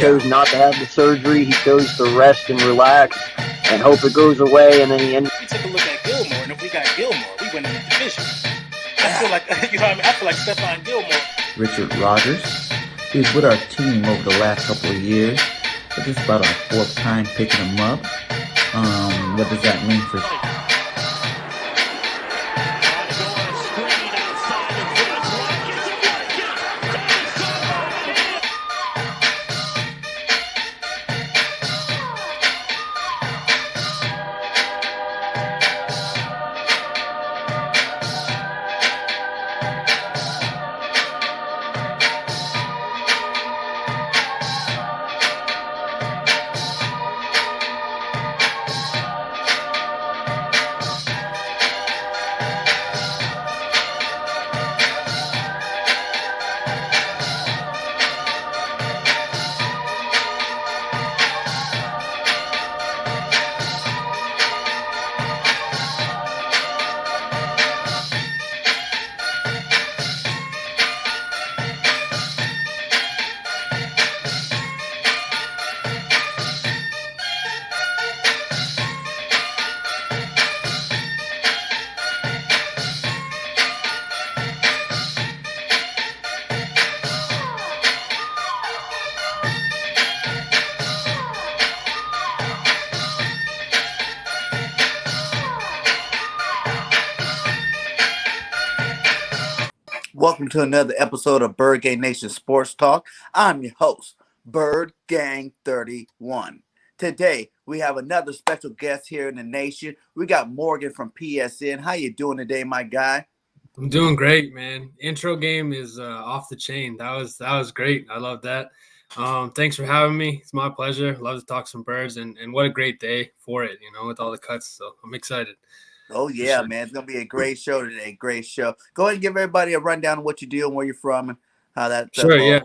chose not to have the surgery. He chose to rest and relax and hope it goes away. And then he ended. We took a look at Gilmore, and if we got Gilmore, we win in the division. I feel like, you know what I mean? I feel like Stephon Gilmore. Richard Rodgers. He's with our team over the last couple of years. But this is about our fourth time picking him up. What does that mean for... Welcome to another episode of Bird Gang Nation Sports Talk. I'm your host, Bird Gang 31. Today, we have another special guest here in the nation. We got Morgan from PSN. How you doing today, my guy? I'm doing great, man. Intro game is off the chain. That was great. I love that. Thanks for having me. It's my pleasure. Love to talk some birds, and what a great day for it, with all the cuts. So I'm excited. Oh, yeah, sure. Man. It's going to be a great show today. Great show. Go ahead and give everybody a rundown of what you do and where you're from and how that. Sure, yeah.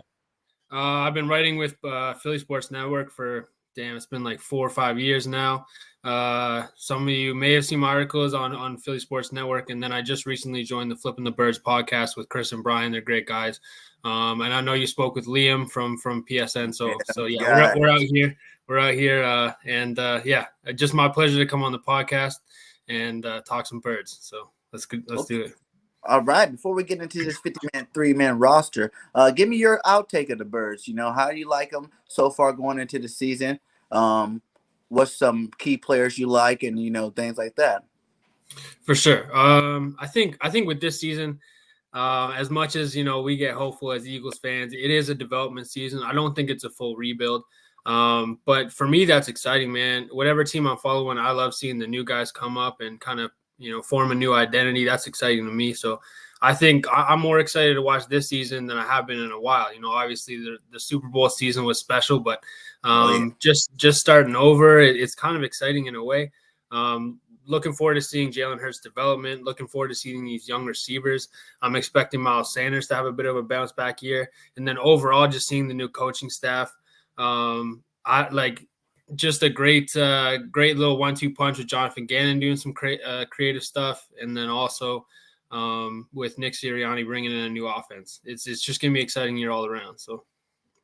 I've been writing with Philly Sports Network for, it's been like 4 or 5 years now. Some of you may have seen my articles on Philly Sports Network, and then I just recently joined the Flipping the Birds podcast with Chris and Brian. They're great guys. And I know you spoke with Liam from PSN. So yeah, we're out here. We're out here. Just my pleasure to come on the podcast and talk some birds. So let's do it. All right. Before we get into this 50-man, 3-man roster, give me your outtake of the birds. How do you like them so far going into the season? What's some key players you like and, things like that? For sure. I think with this season, as much as, we get hopeful as Eagles fans, it is a development season. I don't think it's a full rebuild. But for me, that's exciting, man. Whatever team I'm following, I love seeing the new guys come up and kind of, form a new identity. That's exciting to me. So I think I'm more excited to watch this season than I have been in a while. Obviously the Super Bowl season was special, but just starting over, it's kind of exciting in a way. Looking forward to seeing Jalen Hurts' development, looking forward to seeing these young receivers. I'm expecting Miles Sanders to have a bit of a bounce back year. And then overall, just seeing the new coaching staff. I like just a great little 1-2 punch with Jonathan Gannon doing some creative stuff. And then also with Nick Sirianni bringing in a new offense. It's just going to be an exciting year all around. So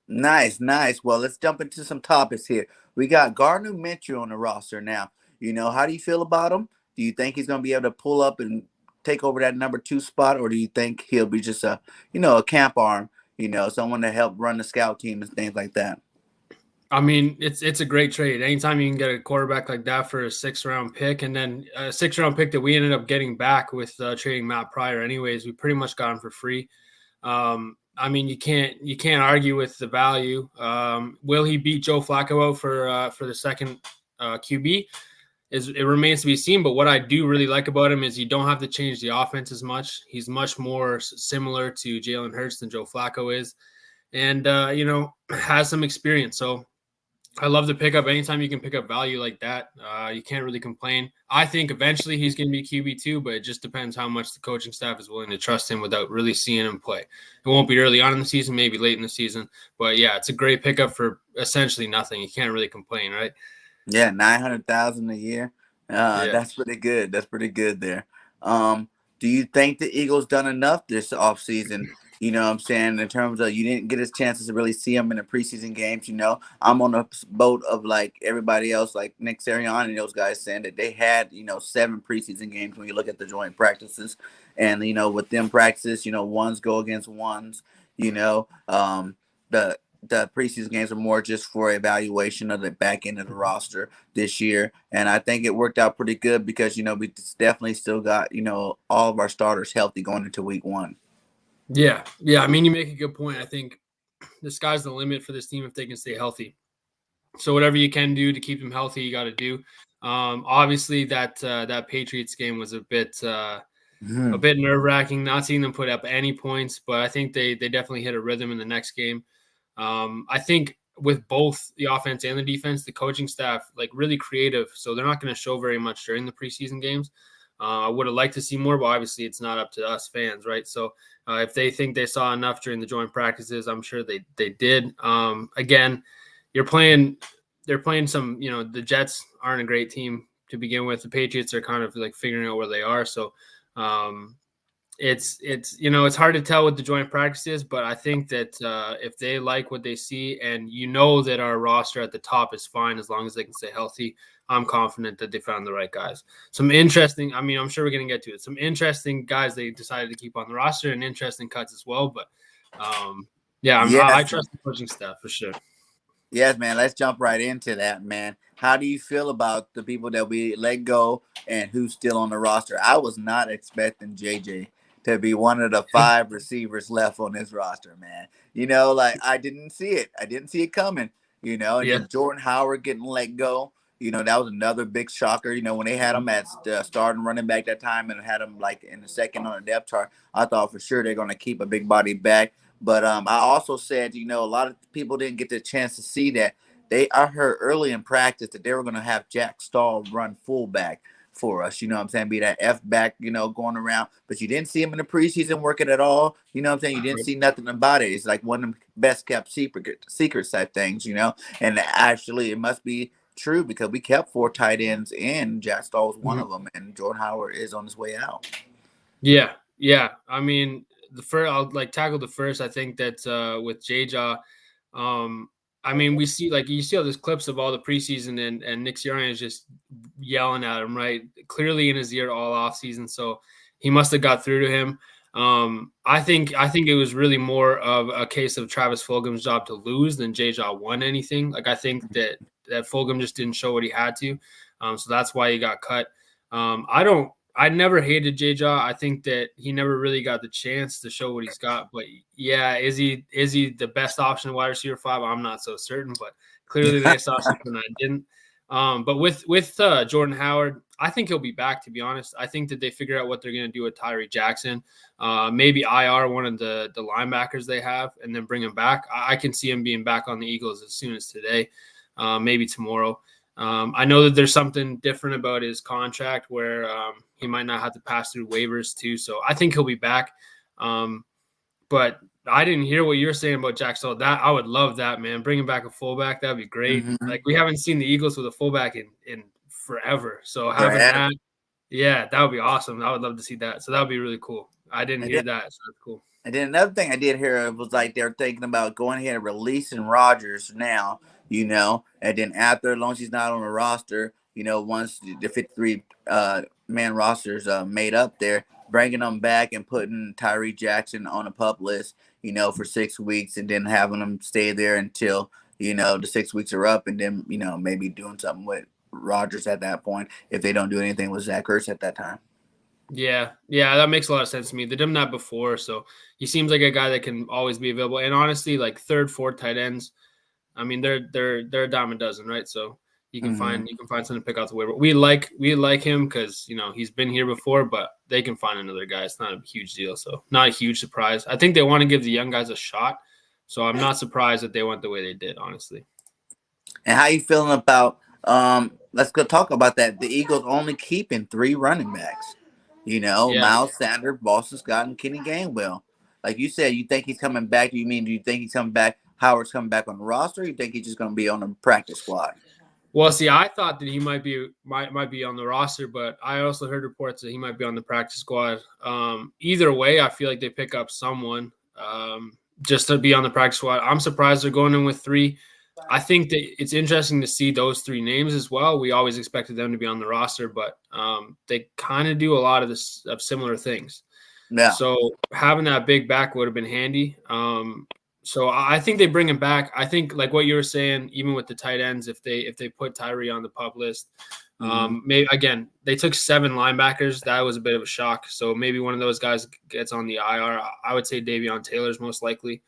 nice. Well, let's jump into some topics here. We got Gardner Minshew on the roster now. How do you feel about him? Do you think he's going to be able to pull up and take over that number 2 spot, or do you think he'll be just a camp arm, someone to help run the scout team and things like that? I mean, it's a great trade. Anytime you can get a quarterback like that for a 6th-round pick, and then a 6th-round pick that we ended up getting back with trading Matt Pryor anyways, we pretty much got him for free. I mean, you can't argue with the value. Will he beat Joe Flacco out for the second QB? It remains to be seen. But what I do really like about him is you don't have to change the offense as much. He's much more similar to Jalen Hurts than Joe Flacco is, and has some experience. So I love the pickup. Anytime you can pick up value like that, you can't really complain. I think eventually he's going to be QB2, but it just depends how much the coaching staff is willing to trust him without really seeing him play. It won't be early on in the season, maybe late in the season. But, yeah, it's a great pickup for essentially nothing. You can't really complain, right? Yeah, $900,000 a year. That's pretty good. That's pretty good there. Do you think the Eagles done enough this offseason, You know what I'm saying? In terms of you didn't get his chances to really see him in the preseason games. You know, I'm on the boat of like everybody else, like Nick Sirianni and those guys saying that they had 7 preseason games when you look at the joint practices, and with them practices, ones go against ones. You know, the preseason games are more just for evaluation of the back end of the roster this year, and I think it worked out pretty good because we definitely still got all of our starters healthy going into week 1. Yeah. Yeah. I mean, you make a good point. I think the sky's the limit for this team if they can stay healthy. So whatever you can do to keep them healthy, you got to do. Obviously, that Patriots game was a bit nerve wracking. Not seeing them put up any points, but I think they definitely hit a rhythm in the next game. I think with both the offense and the defense, the coaching staff really creative, so they're not going to show very much during the preseason games. I would have liked to see more, but obviously it's not up to us fans, right? So if they think they saw enough during the joint practices, I'm sure they did. Again, they're playing some, the Jets aren't a great team to begin with. The Patriots are kind of figuring out where they are. So it's it's hard to tell what the joint practice is, but I think that if they like what they see, and that our roster at the top is fine as long as they can stay healthy, I'm confident that they found the right guys. Some interesting, I'm sure we're going to get to it. Some interesting guys they decided to keep on the roster and interesting cuts as well. But I trust the coaching staff for sure. Yes, man. Let's jump right into that, man. How do you feel about the people that we let go and who's still on the roster? I was not expecting JJ to be one of the 5 receivers left on this roster, man. I didn't see it. I didn't see it coming, and then Jordan Howard getting let go. That was another big shocker. When they had him at starting running back that time and had him in the second on the depth chart, I thought for sure they're going to keep a big body back. But I also said, a lot of people didn't get the chance to see that. I heard early in practice that they were going to have Jack Stahl run fullback for us. You know what I'm saying? Be that F back, going around. But you didn't see him in the preseason working at all. You know what I'm saying? You didn't see nothing about it. It's like one of the best kept secret type things, And actually, it must be true because we kept 4 tight ends and Jack Stahl was one of them. And Jordan Howard is on his way out. Yeah. Yeah. The first, I'll tackle the first. I think that with J-Jaw, we see you see all these clips of all the preseason and Nick Sirianni is just yelling at him, right? Clearly in his ear all off season. So he must have got through to him. I think it was really more of a case of Travis Fulgham's job to lose than J-Jaw won anything. I think that Fulgham just didn't show what he had to. So that's why he got cut. I never hated J-Jaw. I think that he never really got the chance to show what he's got. But yeah, is he the best option wide receiver 5? I'm not so certain, but clearly they saw something I didn't. But with Jordan Howard, I think he'll be back, to be honest. I think that they figure out what they're going to do with Tyree Jackson. Maybe IR one of the linebackers they have and then bring him back. I can see him being back on the Eagles as soon as today, maybe tomorrow. I know that there's something different about his contract where he might not have to pass through waivers too. So I think he'll be back. But I didn't hear what you're saying about Jack Stahl. That I would love that, man. Bringing back a fullback, that'd be great. We haven't seen the Eagles with a fullback in forever. So having that, that would be awesome. I would love to see that. So that would be really cool. I didn't hear that, so that's cool. And then another thing I did hear was they're thinking about going ahead and releasing Rodgers now, and then after, as long as he's not on the roster, once the 53 man rosters made up there, bringing them back and putting Tyree Jackson on a pup list, for 6 weeks, and then having them stay there until, the 6 weeks are up, and then, maybe doing something with Rodgers at that point if they don't do anything with Zach Ertz at that time. Yeah, that makes a lot of sense to me. They've done that before, so he seems like a guy that can always be available. And honestly, 3rd, 4th tight ends, they're a dime a dozen, right? So you can find something to pick out the waiver. We like him because he's been here before, but they can find another guy. It's not a huge deal, so not a huge surprise. I think they want to give the young guys a shot, so I'm not surprised that they went the way they did, honestly. And how you feeling about? Let's go talk about that. The Eagles only keeping 3 running backs. Miles Sanders, Boston Scott, and Kenny Gainwell. Like you said, you think he's coming back? Do you think he's coming back? Howard's coming back on the roster? Or you think he's just going to be on the practice squad? Well, see, I thought that he might be on the roster, but I also heard reports that he might be on the practice squad. Either way, I feel like they pick up someone. just to be on the practice squad. I'm surprised they're going in with 3. I think that it's interesting to see those 3 names as well. We always expected them to be on the roster, but they kind of do a lot of similar things. Yeah. So having that big back would have been handy. So I think they bring him back. I think, like what you were saying, even with the tight ends, if they put Tyree on the pup list, maybe again they took 7 linebackers. That was a bit of a shock. So maybe one of those guys gets on the IR. I would say Davion Taylor's most likely,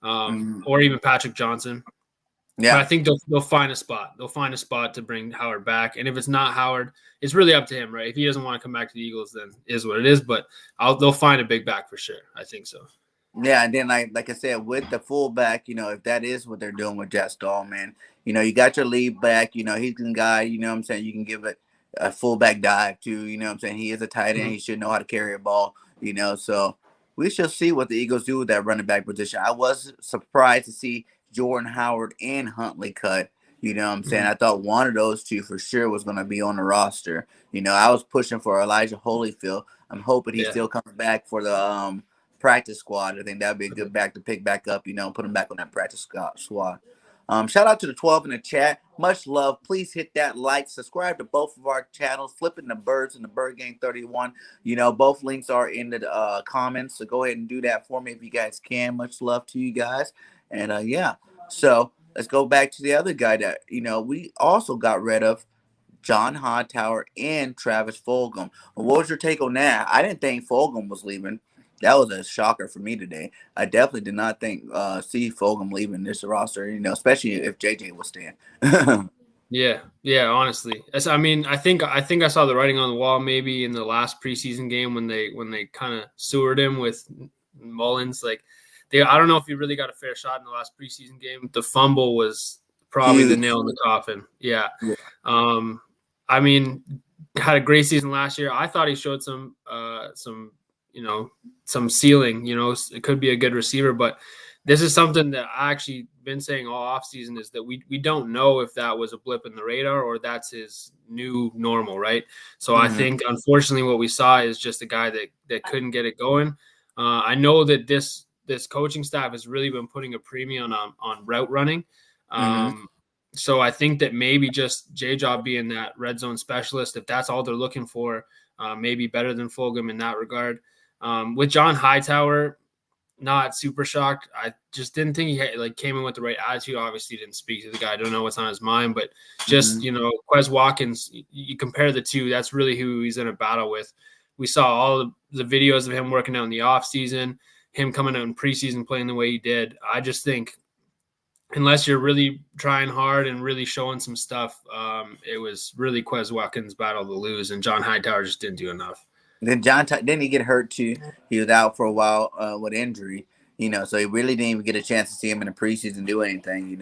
or even Patrick Johnson. Yeah, but I think they'll find a spot. They'll find a spot to bring Howard back. And if it's not Howard, it's really up to him, right? If he doesn't want to come back to the Eagles, then it is what it is. But they'll find a big back for sure. I think so. Yeah, and then like I said, with the fullback, if that is what they're doing with Jet Stall, man, you got your lead back, he's a guy, what I'm saying, you can give it a fullback dive to, what I'm saying, he is a tight end, he should know how to carry a ball, so we shall see what the Eagles do with that running back position. I was surprised to see Jordan Howard and Huntley cut. You know what I'm saying? I thought one of those two for sure was going to be on the roster. I was pushing for Elijah Holyfield. I'm hoping he still comes back for the practice squad. I think that'd be a good back to pick back up, put him back on that practice squad. Shout out to the 12 in the chat. Much love. Please hit that like. Subscribe to both of our channels, Flipping the Birds and the Bird Gang 31. Both links are in the comments, so go ahead and do that for me if you guys can. Much love to you guys. And so let's go back to the other guy that, we also got rid of, John Hightower and Travis Fulgham. What was your take on that? I didn't think Fulgham was leaving. That was a shocker for me today. I definitely did not think see Fulgham leaving this roster, especially if JJ was staying. Yeah, honestly. I think I saw the writing on the wall maybe in the last preseason game when they kind of sewered him with Mullins. I don't know if he really got a fair shot in the last preseason game. The fumble was probably the nail in the coffin. Yeah. Had a great season last year. I thought he showed some ceiling. It could be a good receiver, but this is something that I actually been saying all offseason is that we don't know if that was a blip in the radar or that's his new normal, right? So I think, unfortunately, what we saw is just a guy that couldn't get it going. I know that this coaching staff has really been putting a premium on route running. So I think that maybe just J-Job being that red zone specialist, if that's all they're looking for, maybe better than Fulgham in that regard. With John Hightower, not super shocked. I just didn't think he came in with the right attitude. Obviously, didn't speak to the guy. I don't know what's on his mind, but just Quez Watkins. You compare the two. That's really who he's in a battle with. We saw all the videos of him working out in the off season, him coming out in preseason playing the way he did. I just think, unless you're really trying hard and really showing some stuff, it was really Quez Watkins' battle to lose, and John Hightower just didn't do enough. Then didn't he get hurt too? He was out for a while with injury, so he really didn't even get a chance to see him in the preseason do anything,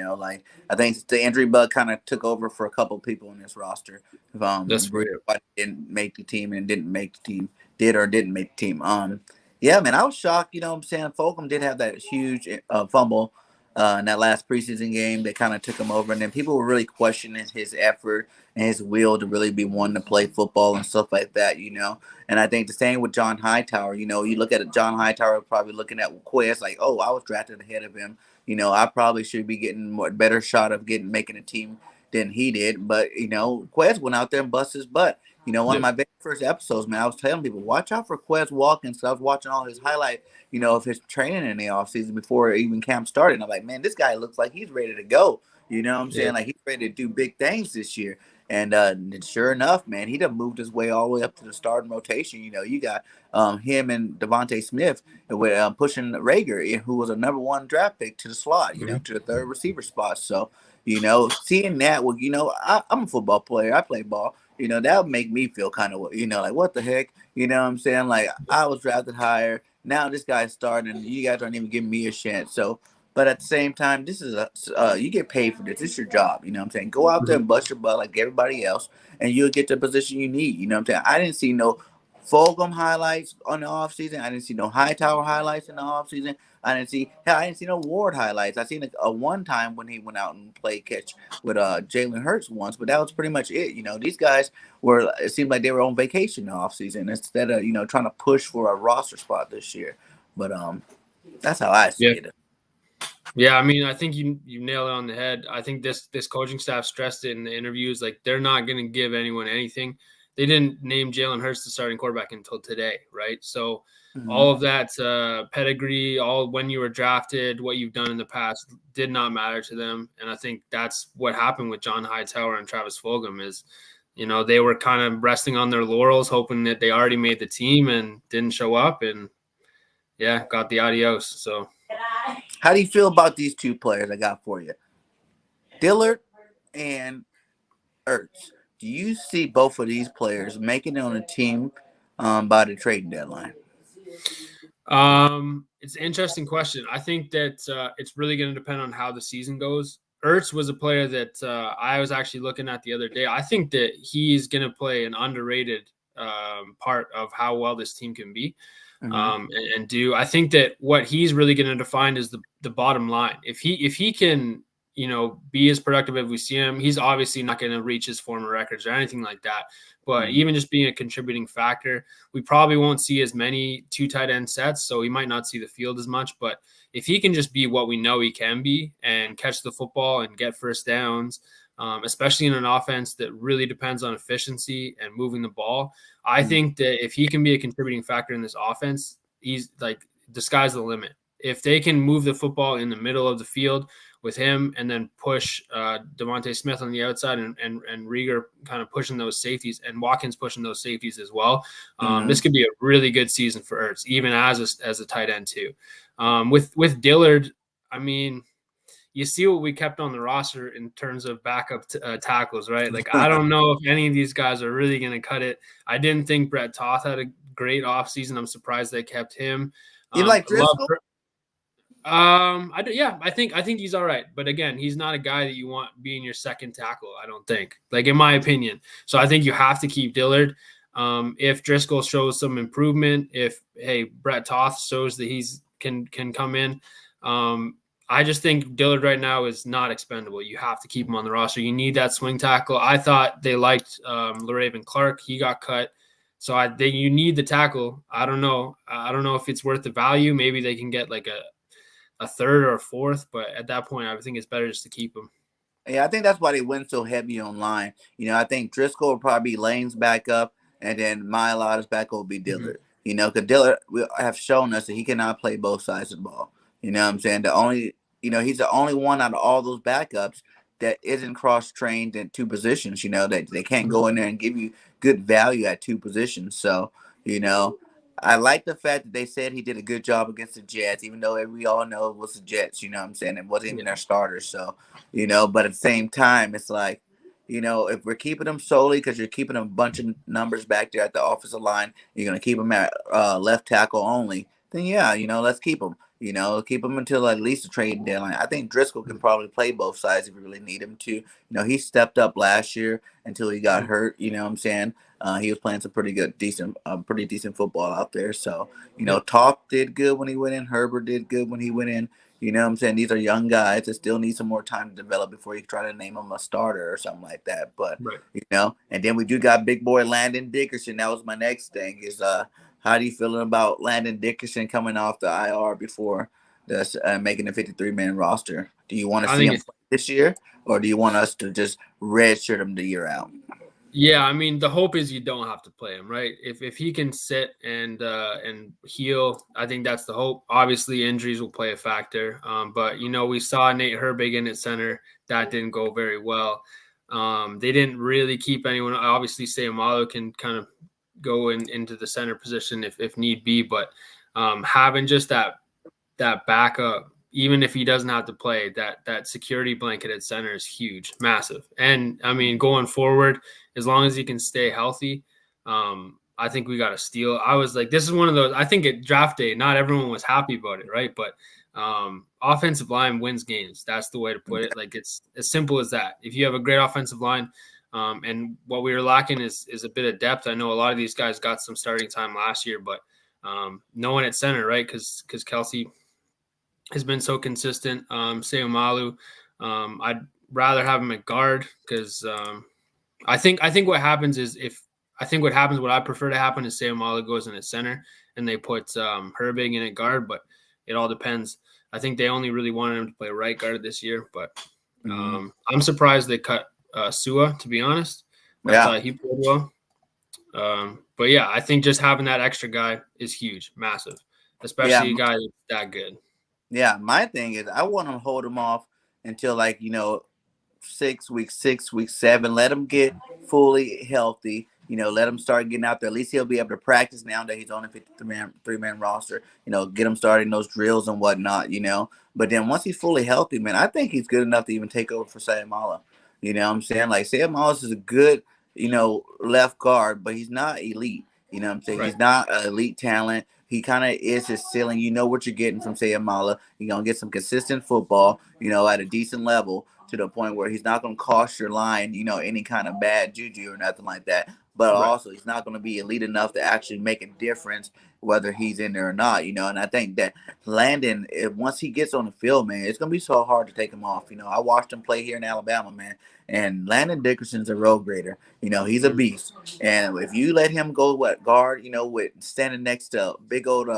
I think the injury bug kind of took over for a couple of people in this roster. That's weird. Didn't make the team and didn't make the team, did or didn't make the team. Yeah, man, I was shocked, what I'm saying. Fulgham did have that huge fumble in that last preseason game that kind of took him over. And then people were really questioning his effort and his will to really be wanting to play football and stuff like that, And I think the same with John Hightower. You look at John Hightower probably looking at Quez like, oh, I was drafted ahead of him. I probably should be getting a better shot of making a team than he did. But, Quez went out there and busted his butt. One of my very first episodes, man, I was telling people, watch out for Quez Watkins. So I was watching all his highlight, of his training in the offseason before even camp started. And I'm like, man, this guy looks like he's ready to go. You know what I'm saying? Like, he's ready to do big things this year. And sure enough, man, he done moved his way all the way up to the starting rotation. You got him and Devontae Smith with pushing Rager, who was a number 1 draft pick, to the slot, to the third receiver spot. So, seeing that, well, I'm a football player. I play ball. That would make me feel kind of, like, what the heck? You know what I'm saying? Like, I was drafted higher. Now this guy's starting, and you guys aren't even giving me a chance. So, but at the same time, this is you get paid for this. This is your job. You know what I'm saying? Go out there and bust your butt like everybody else, and you'll get the position you need. You know what I'm saying? I didn't see no Fulgham highlights on the offseason. I didn't see no Hightower highlights in the offseason. I didn't see no Ward highlights. I seen a one time when he went out and played catch with Jalen Hurts once, but that was pretty much it. These guys it seemed like they were on vacation in the offseason instead of, trying to push for a roster spot this year. But That's how I see Yeah. it. Yeah, I mean, I think you nailed it on the head. I think this coaching staff stressed it in the interviews. Like, they're not going to give anyone anything. They didn't name Jalen Hurts the starting quarterback until today, right? So all of that pedigree, all when you were drafted, what you've done in the past did not matter to them. And I think that's what happened with John Hightower and Travis Fulgham is, they were kind of resting on their laurels, hoping that they already made the team and didn't show up. And, yeah, got the adios. So How do you feel about these two players I got for you? Dillard and Ertz. Do you see both of these players making it on a team by the trading deadline? It's an interesting question. I think that it's really going to depend on how the season goes. Ertz was a player that I was actually looking at the other day. I think that he's going to play an underrated part of how well this team can be. And do. I think that what he's really going to define is the bottom line. If he can, be as productive as we see him, he's obviously not going to reach his former records or anything like that. But even just being a contributing factor, we probably won't see as many 2 tight end sets, so he might not see the field as much. But if he can just be what we know he can be and catch the football and get first downs, especially in an offense that really depends on efficiency and moving the ball, I think that if he can be a contributing factor in this offense, he's like the sky's the limit. If they can move the football in the middle of the field with him and then push Devontae Smith on the outside and Rieger kind of pushing those safeties and Watkins pushing those safeties as well, this could be a really good season for Ertz, even as a tight end too. With Dillard, I mean, you see what we kept on the roster in terms of backup tackles, right? Like, I don't know if any of these guys are really going to cut it. I didn't think Brett Toth had a great offseason. I'm surprised they kept him. You like Driscoll? I think he's all right. But again, he's not a guy that you want being your second tackle, I don't think. Like, in my opinion. So I think you have to keep Dillard. If Driscoll shows some improvement, if Brett Toth shows that he's can come in, I just think Dillard right now is not expendable. You have to keep him on the roster. You need that swing tackle. I thought they liked LaRaven Clark. He got cut. So you need the tackle. I don't know. I don't know if it's worth the value. Maybe they can get like a third or a fourth, but at that point, I think it's better just to keep him. Yeah, I think that's why they went so heavy on line. I think Driscoll will probably be Lane's backup, and then Mailata's backup will be Dillard. Because Dillard have shown us that he cannot play both sides of the ball. You know what I'm saying? He's the only one out of all those backups that isn't cross-trained in 2 positions, that they can't go in there and give you good value at 2 positions. So, I like the fact that they said he did a good job against the Jets, even though we all know it was the Jets, you know what I'm saying? It wasn't even their starters. So, but at the same time, it's like, if we're keeping them solely because you're keeping a bunch of numbers back there at the offensive line, you're going to keep them at left tackle only, then yeah, let's keep them. Keep him until at least the trade deadline. I think Driscoll can probably play both sides if you really need him to. He stepped up last year until he got hurt. You know what I'm saying? He was playing some pretty decent football out there. So, Top did good when he went in. Herbert did good when he went in. You know what I'm saying? These are young guys that still need some more time to develop before you try to name them a starter or something like that. But, and then we do got big boy Landon Dickerson. That was my next thing is how do you feel about Landon Dickerson coming off the IR before making the 53-man roster? Do you want to see him play this year, or do you want us to just redshirt him the year out? Yeah, I mean, the hope is you don't have to play him, right? If he can sit and heal, I think that's the hope. Obviously, injuries will play a factor, but we saw Nate Herbig in at center. That didn't go very well. They didn't really keep anyone. Obviously, Seumalo can kind of go into the center position if need be, but having just that backup, even if he doesn't have to play, that security blanket at center is huge, massive. And I mean, going forward, as long as he can stay healthy, I think we got a steal. I was like, this is one of those, I think at draft day, not everyone was happy about it, right? But offensive line wins games. That's the way to put it. Like, it's as simple as that. If you have a great offensive line, and what we were lacking is a bit of depth. I know a lot of these guys got some starting time last year, but no one at center, right? Because Kelsey has been so consistent. Seumalo, I'd rather have him at guard because I think what happens is what I prefer to happen is Seumalo goes in at center and they put Herbig in at guard. But it all depends. I think they only really wanted him to play right guard this year, but I'm surprised they cut Sua, to be honest. I thought he played well. But yeah, I think just having that extra guy is huge, massive, especially a guy that's that good. Yeah, my thing is I want to hold him off until like, week 7. Let him get fully healthy. Let him start getting out there. At least he'll be able to practice now that he's on a 53-man roster. Get him starting those drills and whatnot. But then once he's fully healthy, man, I think he's good enough to even take over for Sayamala. You know what I'm saying? Like Sayamala is a good, left guard, but he's not elite. You know what I'm saying? Right. He's not an elite talent. He kind of is his ceiling. You know what you're getting from Sayamala. You're going to get some consistent football, at a decent level to the point where he's not going to cost your line, any kind of bad juju or nothing like that. But also he's not going to be elite enough to actually make a difference whether he's in there or not, And I think that Landon, once he gets on the field, man, it's going to be so hard to take him off. I watched him play here in Alabama, man. And Landon Dickerson's a road grader. He's a beast. And if you let him go guard, with standing next to big old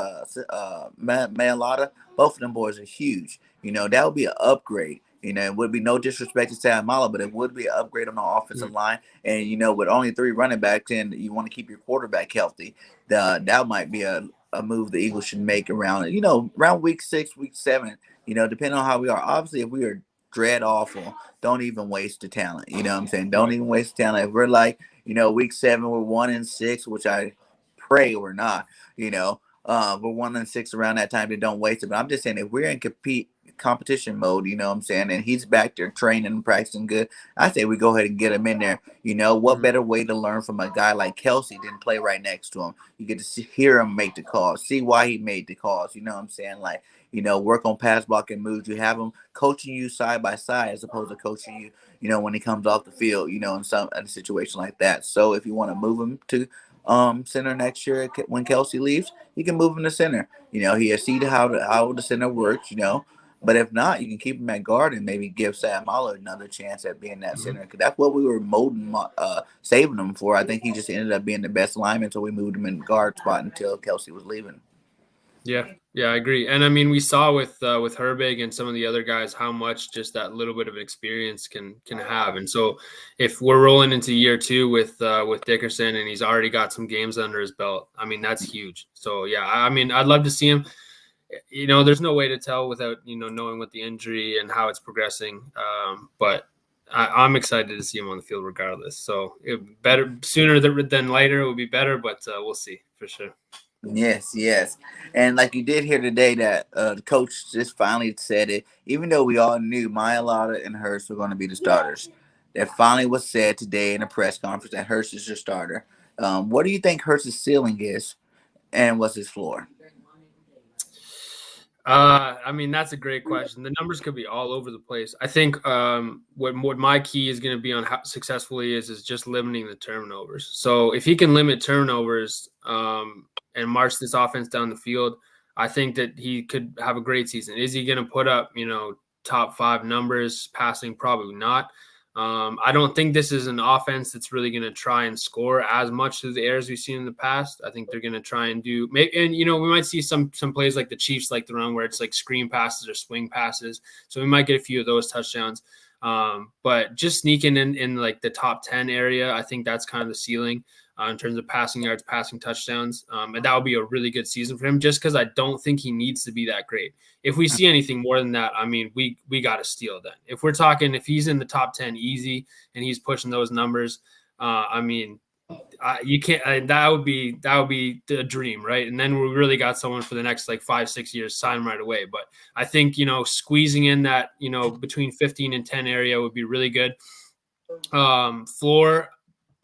Mailata, both of them boys are huge. That would be an upgrade. It would be no disrespect to Sayamala, but it would be an upgrade on the offensive line. And, with only 3 running backs and you want to keep your quarterback healthy, that might be a move the Eagles should make around week 6, week 7, depending on how we are. Obviously, if we are dread awful, don't even waste the talent. You know what I'm saying? Don't even waste the talent. If we're like, week 7, we're 1-6, which I pray we're not, we're 1-6 around that time, they don't waste it. But I'm just saying, if we're in competition mode, you know what I'm saying, and he's back there training and practicing good, I say we go ahead and get him in there. What better way to learn from a guy like Kelsey than play right next to him? You get to hear him make the calls, see why he made the calls, you know what I'm saying? Like, work on pass blocking moves. You have him coaching you side by side as opposed to coaching you, when he comes off the field, in a situation like that. So if you want to move him to center next year when Kelsey leaves, you can move him to center. He has seen how the center works, But if not, you can keep him at guard and maybe give Sam Mahler another chance at being that center. Because that's what we were saving him for. I think he just ended up being the best lineman, so we moved him in guard spot until Kelsey was leaving. Yeah, I agree. And I mean, we saw with Herbig and some of the other guys how much just that little bit of experience can have. And so, if we're rolling into year 2 with Dickerson and he's already got some games under his belt, I mean that's huge. So yeah, I mean I'd love to see him. There's no way to tell without knowing what the injury and how it's progressing. But I'm excited to see him on the field regardless. So better sooner than later it would be better, but we'll see for sure. Yes. And like you did hear today that the coach just finally said it, even though we all knew Mailata and Hurst were going to be the starters. That finally was said today in a press conference that Hurst is your starter. What do you think Hurst's ceiling is and what's his floor? I mean, that's a great question. The numbers could be all over the place. I think what my key is going to be on how successfully is just limiting the turnovers. So if he can limit turnovers and march this offense down the field, I think that he could have a great season. Is he going to put up, top 5 numbers passing? Probably not. I don't think this is an offense that's really going to try and score as much through the air as we've seen in the past. I think they're going to try and do maybe, and we might see some plays like the Chiefs like the run where it's like screen passes or swing passes. So we might get a few of those touchdowns. But just sneaking in like the top 10 area, I think that's kind of the ceiling in terms of passing yards, passing touchdowns. And that would be a really good season for him just because I don't think he needs to be that great. If we see anything more than that, I mean, we got to steal then. If we're talking, if he's in the top 10 easy and he's pushing those numbers, I mean, you can't, that would be the dream, right? And then we really got someone for the next like 5-6 years, sign right away. But I think, squeezing in that, between 15 and 10 area would be really good. Floor,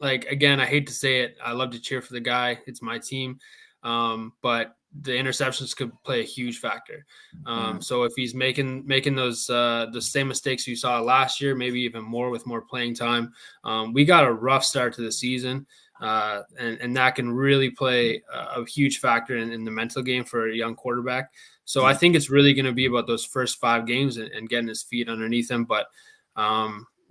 like, again, I hate to say it, I love to cheer for the guy. It's my team. But the interceptions could play a huge factor. So if he's making those the same mistakes you saw last year, maybe even more with more playing time, we got a rough start to the season. And that can really play a huge factor in the mental game for a young quarterback. So I think it's really going to be about those first 5 games and getting his feet underneath him. But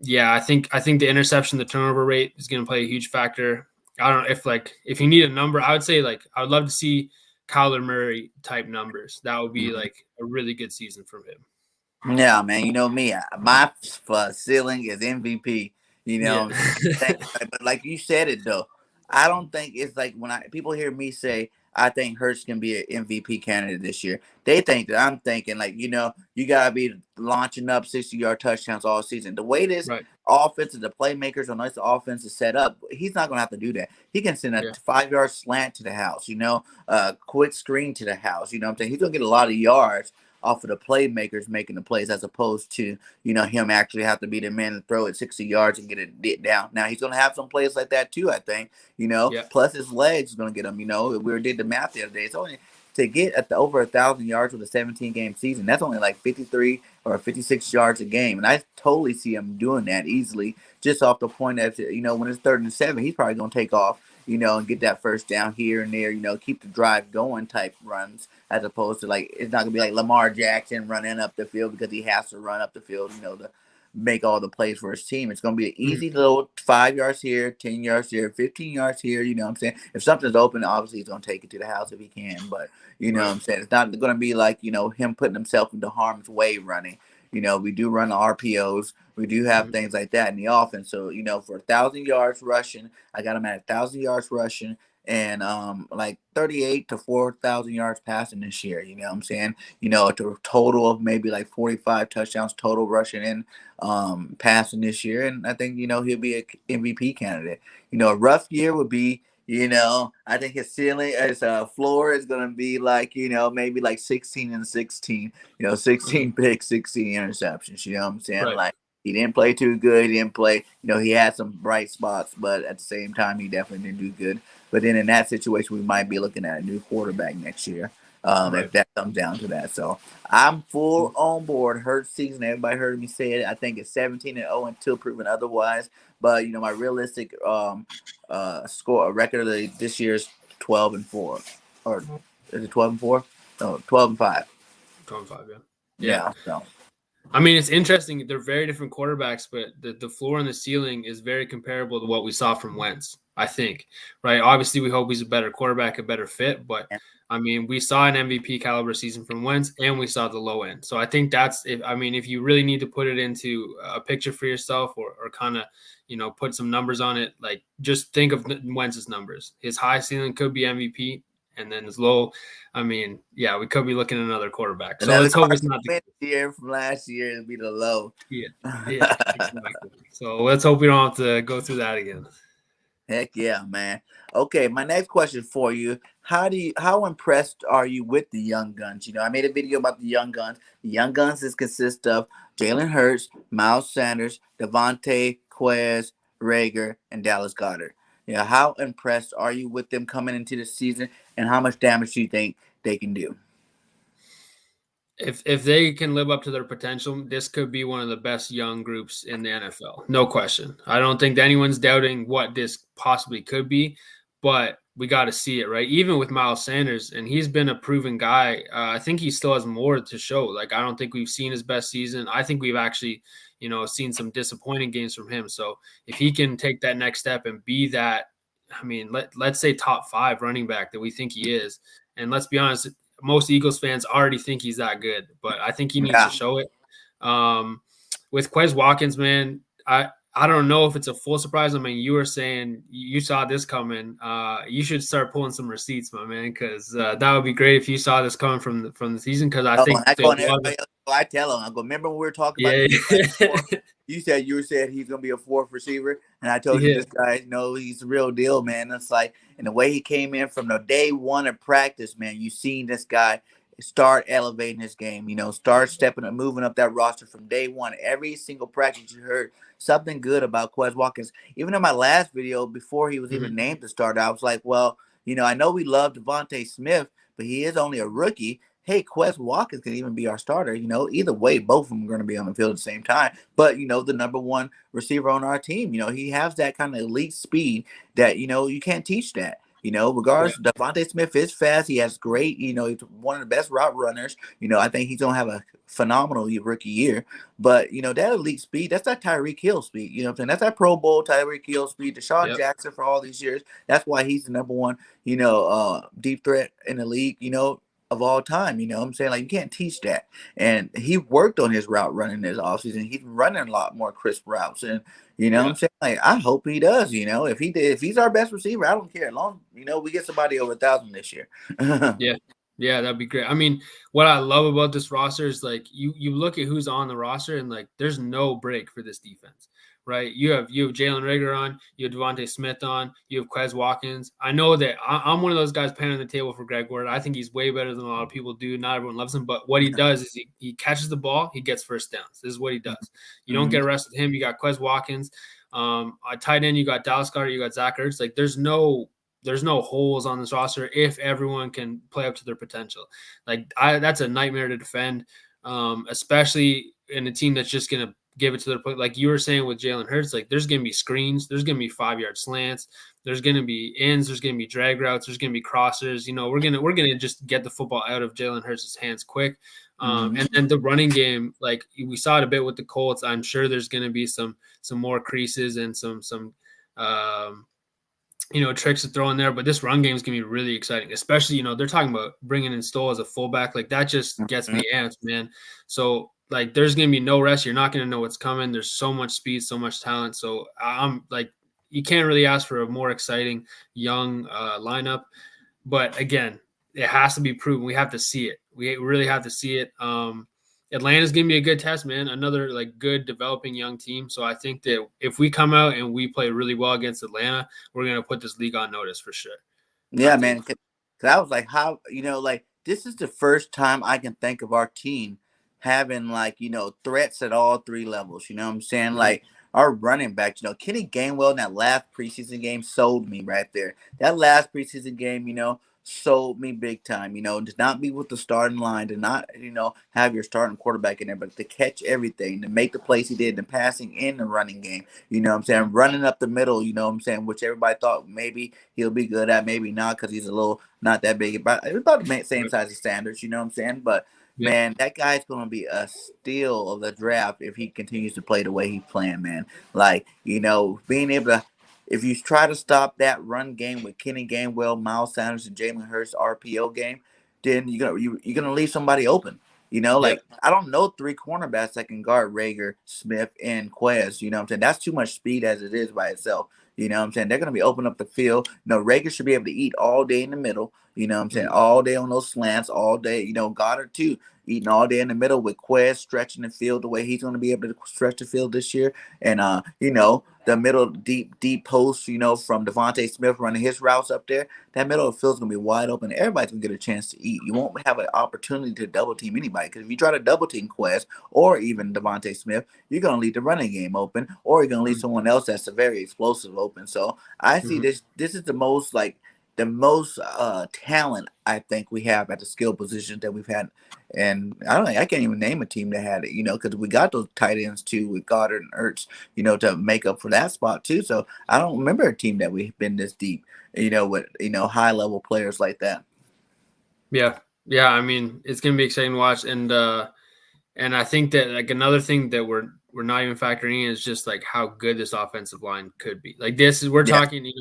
yeah, I think the interception, the turnover rate is going to play a huge factor. I don't know if you need a number, I would say I would love to see Kyler Murray type numbers. That would be like a really good season from him. Yeah, man. You know me. My ceiling is MVP. You know, Yeah. but like you said it though, I don't think it's like when people hear me say I think Hurts can be an MVP candidate this year. They think that I'm thinking like you gotta be launching up 60-yard touchdowns all season. The way this Right. offense and the playmakers on this offense is set up, he's not gonna have to do that. He can send a Yeah. 5-yard slant to the house. Quick screen to the house. You know what I'm saying? He's gonna get a lot of yards off of the playmakers making the plays as opposed to, him actually have to be the man and throw it 60 yards and get it down. Now he's going to have some plays like that too, I think, Yeah. plus his legs is going to get him, we did the math the other day. It's only to get at the over 1,000 yards with a 17-game season. That's only like 53 or 56 yards a game. And I totally see him doing that easily just off the point that, when it's 3rd and 7, he's probably going to take off, and get that first down here and there, keep the drive going type runs, as opposed to like, it's not going to be like Lamar Jackson running up the field because he has to run up the field, to make all the plays for his team. It's going to be an easy little 5 yards here, 10 yards here, 15 yards here. You know what I'm saying? If something's open, obviously he's going to take it to the house if he can. But, you know what I'm saying? It's not going to be like, him putting himself into harm's way running. We do run the RPOs. We do have things like that in the offense. So, for 1,000 yards rushing, I got him at 1,000 yards rushing and like 38 to 4,000 yards passing this year. You know what I'm saying? A total of maybe like 45 touchdowns total rushing in passing this year. And I think, he'll be an MVP candidate. A rough year would be, I think his ceiling, his floor is going to be like, maybe like 16 and 16, 16 picks, 16 interceptions. You know what I'm saying? Right. Like, he didn't play too good. He didn't play, he had some bright spots, but at the same time, he definitely didn't do good. But then in that situation, we might be looking at a new quarterback next year if that comes down to that. So I'm full on board. Hurts season, everybody heard me say it. I think it's 17-0 until proven otherwise. But, my realistic score, record of this year's 12-4. Or is it 12-4? No, 12-5. 12-5, yeah. Yeah. So. I mean, it's interesting. They're very different quarterbacks, but the floor and the ceiling is very comparable to what we saw from Wentz, I think, right? Obviously, we hope he's a better quarterback, a better fit, but I mean, we saw an MVP caliber season from Wentz, and we saw the low end. So I think if you really need to put it into a picture for yourself or kind of, put some numbers on it, like just think of Wentz's numbers. His high ceiling could be MVP. And then his low, I mean, yeah, we could be looking at another quarterback. So let's hope it's not the year from last year. It'll be the low. Yeah, exactly. So let's hope we don't have to go through that again. Heck yeah, man. Okay, my next question for you: how impressed are you with the young guns? I made a video about the young guns. The young guns consist of Jalen Hurts, Miles Sanders, Devontae, Quez, Rager, and Dallas Goedert. How impressed are you with them coming into the season, and how much damage do you think they can do? If they can live up to their potential, this could be one of the best young groups in the NFL. No question. I don't think anyone's doubting what this possibly could be, but we got to see it, right? Even with Miles Sanders, and he's been a proven guy. I think he still has more to show. Like, I don't think we've seen his best season. I think we've actually, seen some disappointing games from him. So if he can take that next step and be that, I mean, let's say top 5 running back that we think he is. And let's be honest, most Eagles fans already think he's that good, but I think he needs to show it. With Quez Watkins, man, I don't know if it's a full surprise. I mean, you were saying you saw this coming. You should start pulling some receipts, my man, because that would be great if you saw this coming from the season. Because I think I tell him, I go, remember when we were talking about this? You said he's gonna be a 4th receiver, and I told you this guy, he's the real deal, man. It's like, and the way he came in from the day one of practice, man, you seen this guy start elevating his game, start stepping and moving up that roster from day one. Every single practice you heard something good about Quez Watkins. Even in my last video, before he was even named the starter, I was like, well, I know we love Devontae Smith, but he is only a rookie. Hey, Quez Watkins can even be our starter. Either way, both of them are going to be on the field at the same time. But, the number 1 receiver on our team, he has that kind of elite speed that, you can't teach that. Regardless, Devontae Smith is fast. He has great, he's one of the best route runners. I think he's gonna have a phenomenal rookie year. But that elite speed, that's that Tyreek Hill speed. You know what I'm saying? That's that Pro Bowl Tyreek Hill speed. Deshaun Jackson for all these years. That's why he's the number one, deep threat in the league. Of all time, what I'm saying? Like, you can't teach that. And he worked on his route running this offseason. He's running a lot more crisp routes. And what I'm saying? Like, I hope he does, if he's our best receiver, I don't care. As long, we get somebody over 1,000 this year. Yeah, that'd be great. I mean, what I love about this roster is like you look at who's on the roster and like there's no break for this defense, right? You have Jalen Reagor on, you have Devontae Smith on, you have Quez Watkins. I know that I'm one of those guys pounding the table for Greg Ward. I think he's way better than a lot of people do. Not everyone loves him, but what he does is he catches the ball, he gets first downs. This is what he does. You don't get arrested with him. You got Quez Watkins. Tight end, you got Dallas Goedert, you got Zach Ertz. Like there's no holes on this roster if everyone can play up to their potential. Like that's a nightmare to defend, especially in a team that's just going to give it to their play. Like you were saying with Jalen Hurts, like there's going to be screens, there's going to be 5-yard slants, there's going to be ends, there's going to be drag routes, there's going to be crossers. We're going to just get the football out of Jalen Hurts' hands quick. And then the running game, like we saw it a bit with the Colts. I'm sure there's going to be some more creases and some tricks to throw in there, but this run game is going to be really exciting, especially, they're talking about bringing in Stoll as a fullback. Like that just gets me amped, man. So like, there's going to be no rest. You're not going to know what's coming. There's so much speed, so much talent. So I'm like, you can't really ask for a more exciting young lineup, but again, it has to be proven. We have to see it. We really have to see it. Atlanta's going to be a good test, man. Another like good developing young team. So I think that if we come out and we play really well against Atlanta, we're going to put this league on notice for sure. Yeah, man. Cause I was like, how, like this is the first time I can think of our team having like, threats at all three levels. You know what I'm saying? Like our running backs, Kenny Gainwell in that last preseason game sold me right there. That last preseason game, sold me big time, to not be with the starting line, to not, have your starting quarterback in there, but to catch everything, to make the plays he did, the passing and the running game, running up the middle, which everybody thought maybe he'll be good at, maybe not, because he's a little not that big, about the same size as Sanders, but man, that guy's going to be a steal of the draft if he continues to play the way he's playing, man. Like, being able to, if you try to stop that run game with Kenny Gainwell, Miles Sanders, and Jalen Hurts RPO game, then you're gonna leave somebody open. I don't know 3 cornerbacks that can guard Reagor, Smith, and Quez. You know what I'm saying? That's too much speed as it is by itself. You know what I'm saying? They're gonna be open up the field. Reagor should be able to eat all day in the middle. You know what I'm saying? All day on those slants, all day. Goddard too, eating all day in the middle with Quez stretching the field the way he's going to be able to stretch the field this year. And, the middle deep post, from Devontae Smith running his routes up there, that middle of the field's going to be wide open. Everybody's going to get a chance to eat. You won't have an opportunity to double team anybody, because if you try to double team Quez or even Devontae Smith, you're going to leave the running game open, or you're going to leave someone else that's a very explosive open. So I see this is the most talent I think we have at the skill positions that we've had. And I can't even name a team that had it, because we got those tight ends too with Goddard and Ertz, to make up for that spot too. So I don't remember a team that we've been this deep, with, high level players like that. Yeah. Yeah. I mean, it's going to be exciting to watch. And I think that like another thing that we're not even factoring in is just like how good this offensive line could be. Like we're talking,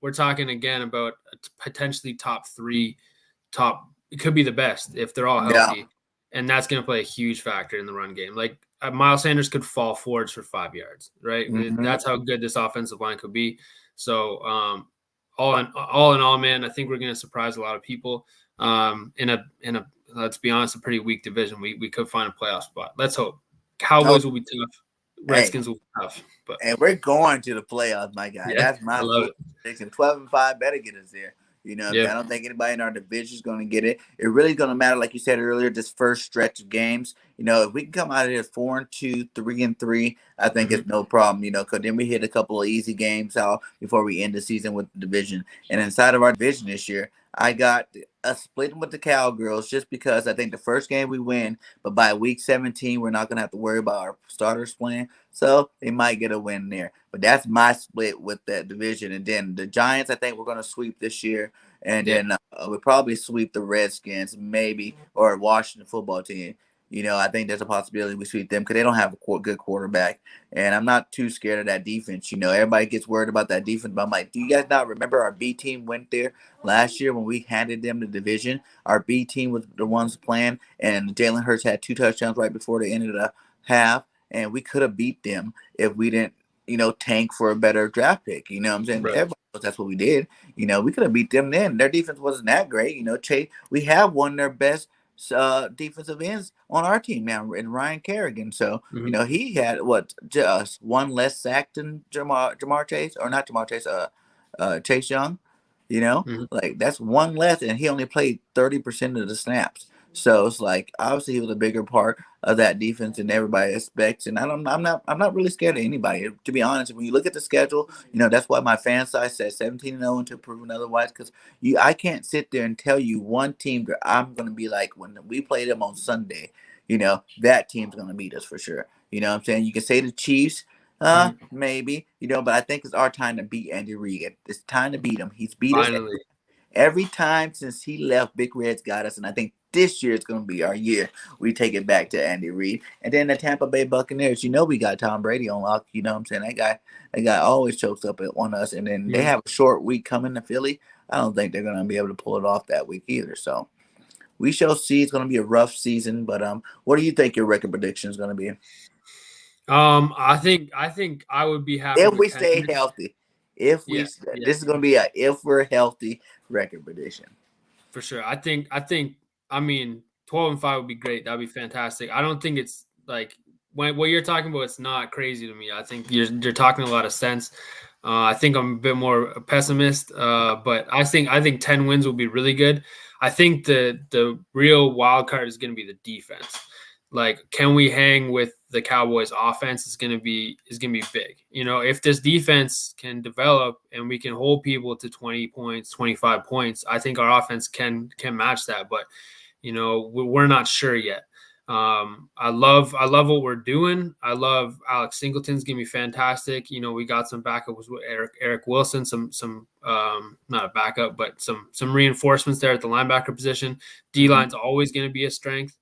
we're talking again about potentially top 3, it could be the best if they're all healthy. Yeah. And that's going to play a huge factor in the run game. Like Miles Sanders could fall forwards for 5 yards, right? That's how good this offensive line could be. So all in all, man, I think we're going to surprise a lot of people in a let's be honest, a pretty weak division. We could find a playoff spot. Let's hope. Cowboys will be tough. Redskins will be tough. And we're going to the playoffs, my guy. Yeah, that's my prediction. 12-5 better get us there. I don't think anybody in our division is going to get it. It really is going to matter, like you said earlier, this first stretch of games. If we can come out of here 4-2, 3-3, I think it's no problem. Because then we hit a couple of easy games out before we end the season with the division. And inside of our division this year, I got a splitting with the Cowgirls just because I think the first game we win, but by week 17 we're not going to have to worry about our starters playing. So they might get a win there. But that's my split with that division. And then the Giants, I think we're going to sweep this year. And then we'll probably sweep the Redskins, maybe, or Washington football team. I think there's a possibility we sweep them because they don't have a good quarterback. And I'm not too scared of that defense. Everybody gets worried about that defense. But I'm like, do you guys not remember our B team went there last year when we handed them the division? Our B team was the ones playing, and Jalen Hurts had 2 touchdowns right before the end of the half. And we could have beat them if we didn't, tank for a better draft pick. You know what I'm saying? Right. Everybody knows that's what we did. We could have beat them then. Their defense wasn't that great. Chase, we have one of their best defensive ends on our team now in Ryan Kerrigan. So, he had just one less sack than Jamar Chase, or not Jamar Chase, Chase Young. Like that's one less, and he only played 30% of the snaps. So it's like obviously he was a bigger part of that defense than everybody expects. And I'm not really scared of anybody, to be honest. When you look at the schedule, that's why my fan side says 17-0 until proven otherwise. Because I can't sit there and tell you one team that I'm going to be like when we play them on Sunday. That team's going to beat us for sure. You know what I'm saying? You can say the Chiefs. Maybe, but I think it's our time to beat Andy Reid. It's time to beat him. He's beat us every time since he left. Big Red's got us, and I think this year is going to be our year. We take it back to Andy Reid. And then the Tampa Bay Buccaneers, we got Tom Brady on lock. You know what I'm saying? That guy always chokes up on us. And then they have a short week coming to Philly. I don't think they're going to be able to pull it off that week either. So we shall see. It's going to be a rough season. But what do you think your record prediction is going to be? I think I would be happy if we stay healthy. This is going to be if we're healthy record prediction. For sure. I mean, 12-5 would be great. That'd be fantastic. I don't think it's like what you're talking about. It's not crazy to me. I think you're talking a lot of sense. I think I'm a bit more a pessimist, but I think 10 wins will be really good. I think the real wild card is going to be the defense. Like, can we hang with the Cowboys offense is going to be big. If this defense can develop and we can hold people to 20 points, 25 points, I think our offense can match that. But, we're not sure yet. I love what we're doing. I love Alex Singleton's going to be fantastic. We got some backup with Eric Wilson, some not a backup, but some reinforcements there at the linebacker position. D-line's always going to be a strength.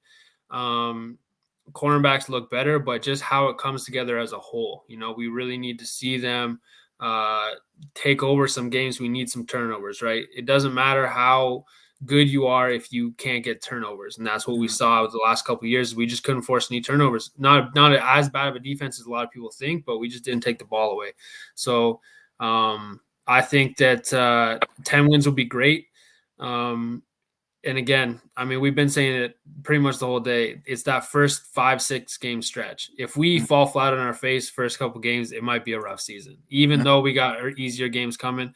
Cornerbacks look better, but just how it comes together as a whole, we really need to see them take over some games. We need some turnovers, right? It doesn't matter how good you are if you can't get turnovers, and that's what we saw with the last couple of years. We just couldn't force any turnovers. Not as bad of a defense as a lot of people think, but we just didn't take the ball away. So I think that 10 wins will be great. And again, I mean, we've been saying it pretty much the whole day. It's that first 5-6 game stretch. If we fall flat on our face first couple games, it might be a rough season. Even though we got easier games coming,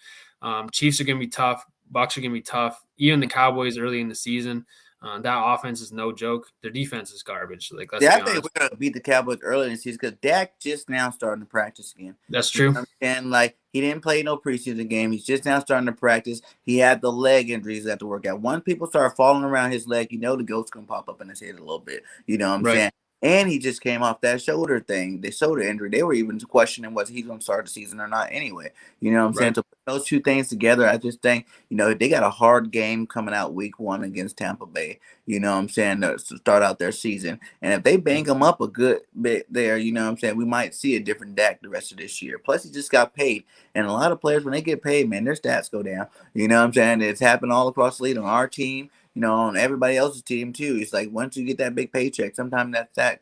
Chiefs are going to be tough. Bucks are going to be tough. Even the Cowboys early in the season, that offense is no joke. Their defense is garbage. Like, let's be honest. I think we're going to beat the Cowboys early in the season because Dak just now starting to practice again. That's true. And like, he didn't play no preseason game. He's just now starting to practice. He had the leg injuries that to work out. Once people start falling around his leg, the ghost's going to pop up in his head a little bit. You know what I'm saying? And he just came off that shoulder thing, the shoulder injury. They were even questioning whether he's going to start the season or not anyway. You know what I'm saying? So put those two things together, I just think, they got a hard game coming out week 1 against Tampa Bay. You know what I'm saying? To start out their season. And if they bang them up a good bit there, you know what I'm saying, we might see a different Dak the rest of this year. Plus, he just got paid. And a lot of players, when they get paid, man, their stats go down. You know what I'm saying? It's happened all across the league on our team. On everybody else's team too. It's like once you get that big paycheck, sometimes that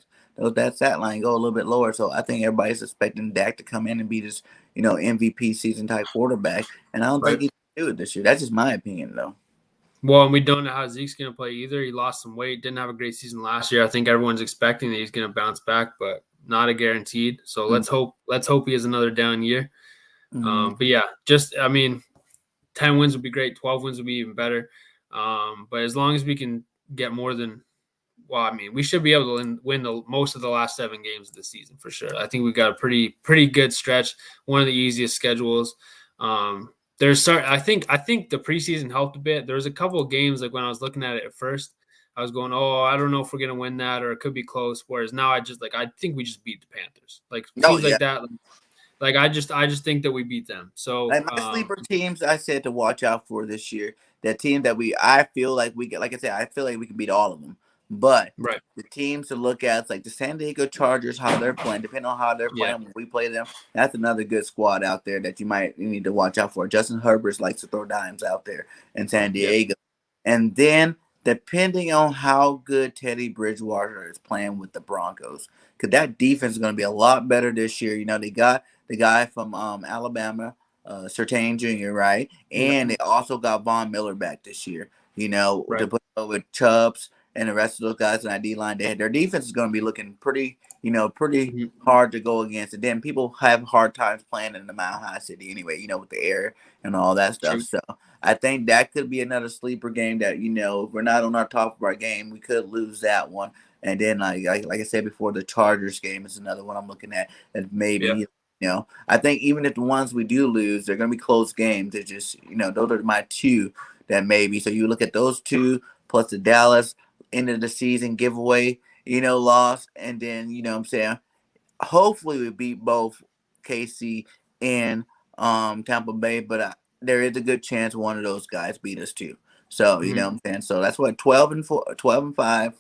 stat line go a little bit lower. So I think everybody's expecting Dak to come in and be this, MVP season type quarterback. And I don't think he's going to do it this year. That's just my opinion, though. Well, and we don't know how Zeke's going to play either. He lost some weight, didn't have a great season last year. I think everyone's expecting that he's going to bounce back, but not a guaranteed. So let's hope he has another down year. But yeah, 10 wins would be great. 12 wins would be even better. But as long as we can get more than, we should be able to win most of the last 7 games of the season for sure. I think we've got a pretty good stretch. One of the easiest schedules. I think the preseason helped a bit. There was a couple of games like when I was looking at it at first, I was going, oh, I don't know if we're gonna win that or it could be close. Whereas now I think we just beat the Panthers. Like Oh teams yeah. like that. Like I just think that we beat them. So Like my sleeper teams, I said to watch out for this year. That team that I feel like we get, like I said, I feel like we can beat all of them. But right. the teams to look at, it's like the San Diego Chargers, how they're playing, depending on how they're Yeah. playing when we play them. That's another good squad out there that you need to watch out for. Justin Herbert likes to throw dimes out there in San Diego. And then depending on how good Teddy Bridgewater is playing with the Broncos, because that defense is going to be a lot better this year. They got the guy from Alabama, Surtain Jr., right? And they also got Von Miller back this year, to put with Chubbs and the rest of those guys in that D line. Their defense is going to be looking pretty hard to go against. And then people have hard times playing in the Mile High City anyway, with the air and all that stuff. True. So I think that could be another sleeper game that, if we're not on our top of our game, we could lose that one. And then, like I said before, the Chargers game is another one I'm looking at. And maybe, I think even if the ones we do lose, they're going to be close games. It's just, those are my two that maybe. So you look at those two plus the Dallas end of the season giveaway, loss. And then, what I'm saying, hopefully we beat both KC and Tampa Bay, but there is a good chance one of those guys beat us too. So, you know what I'm saying? So that's what 12-5,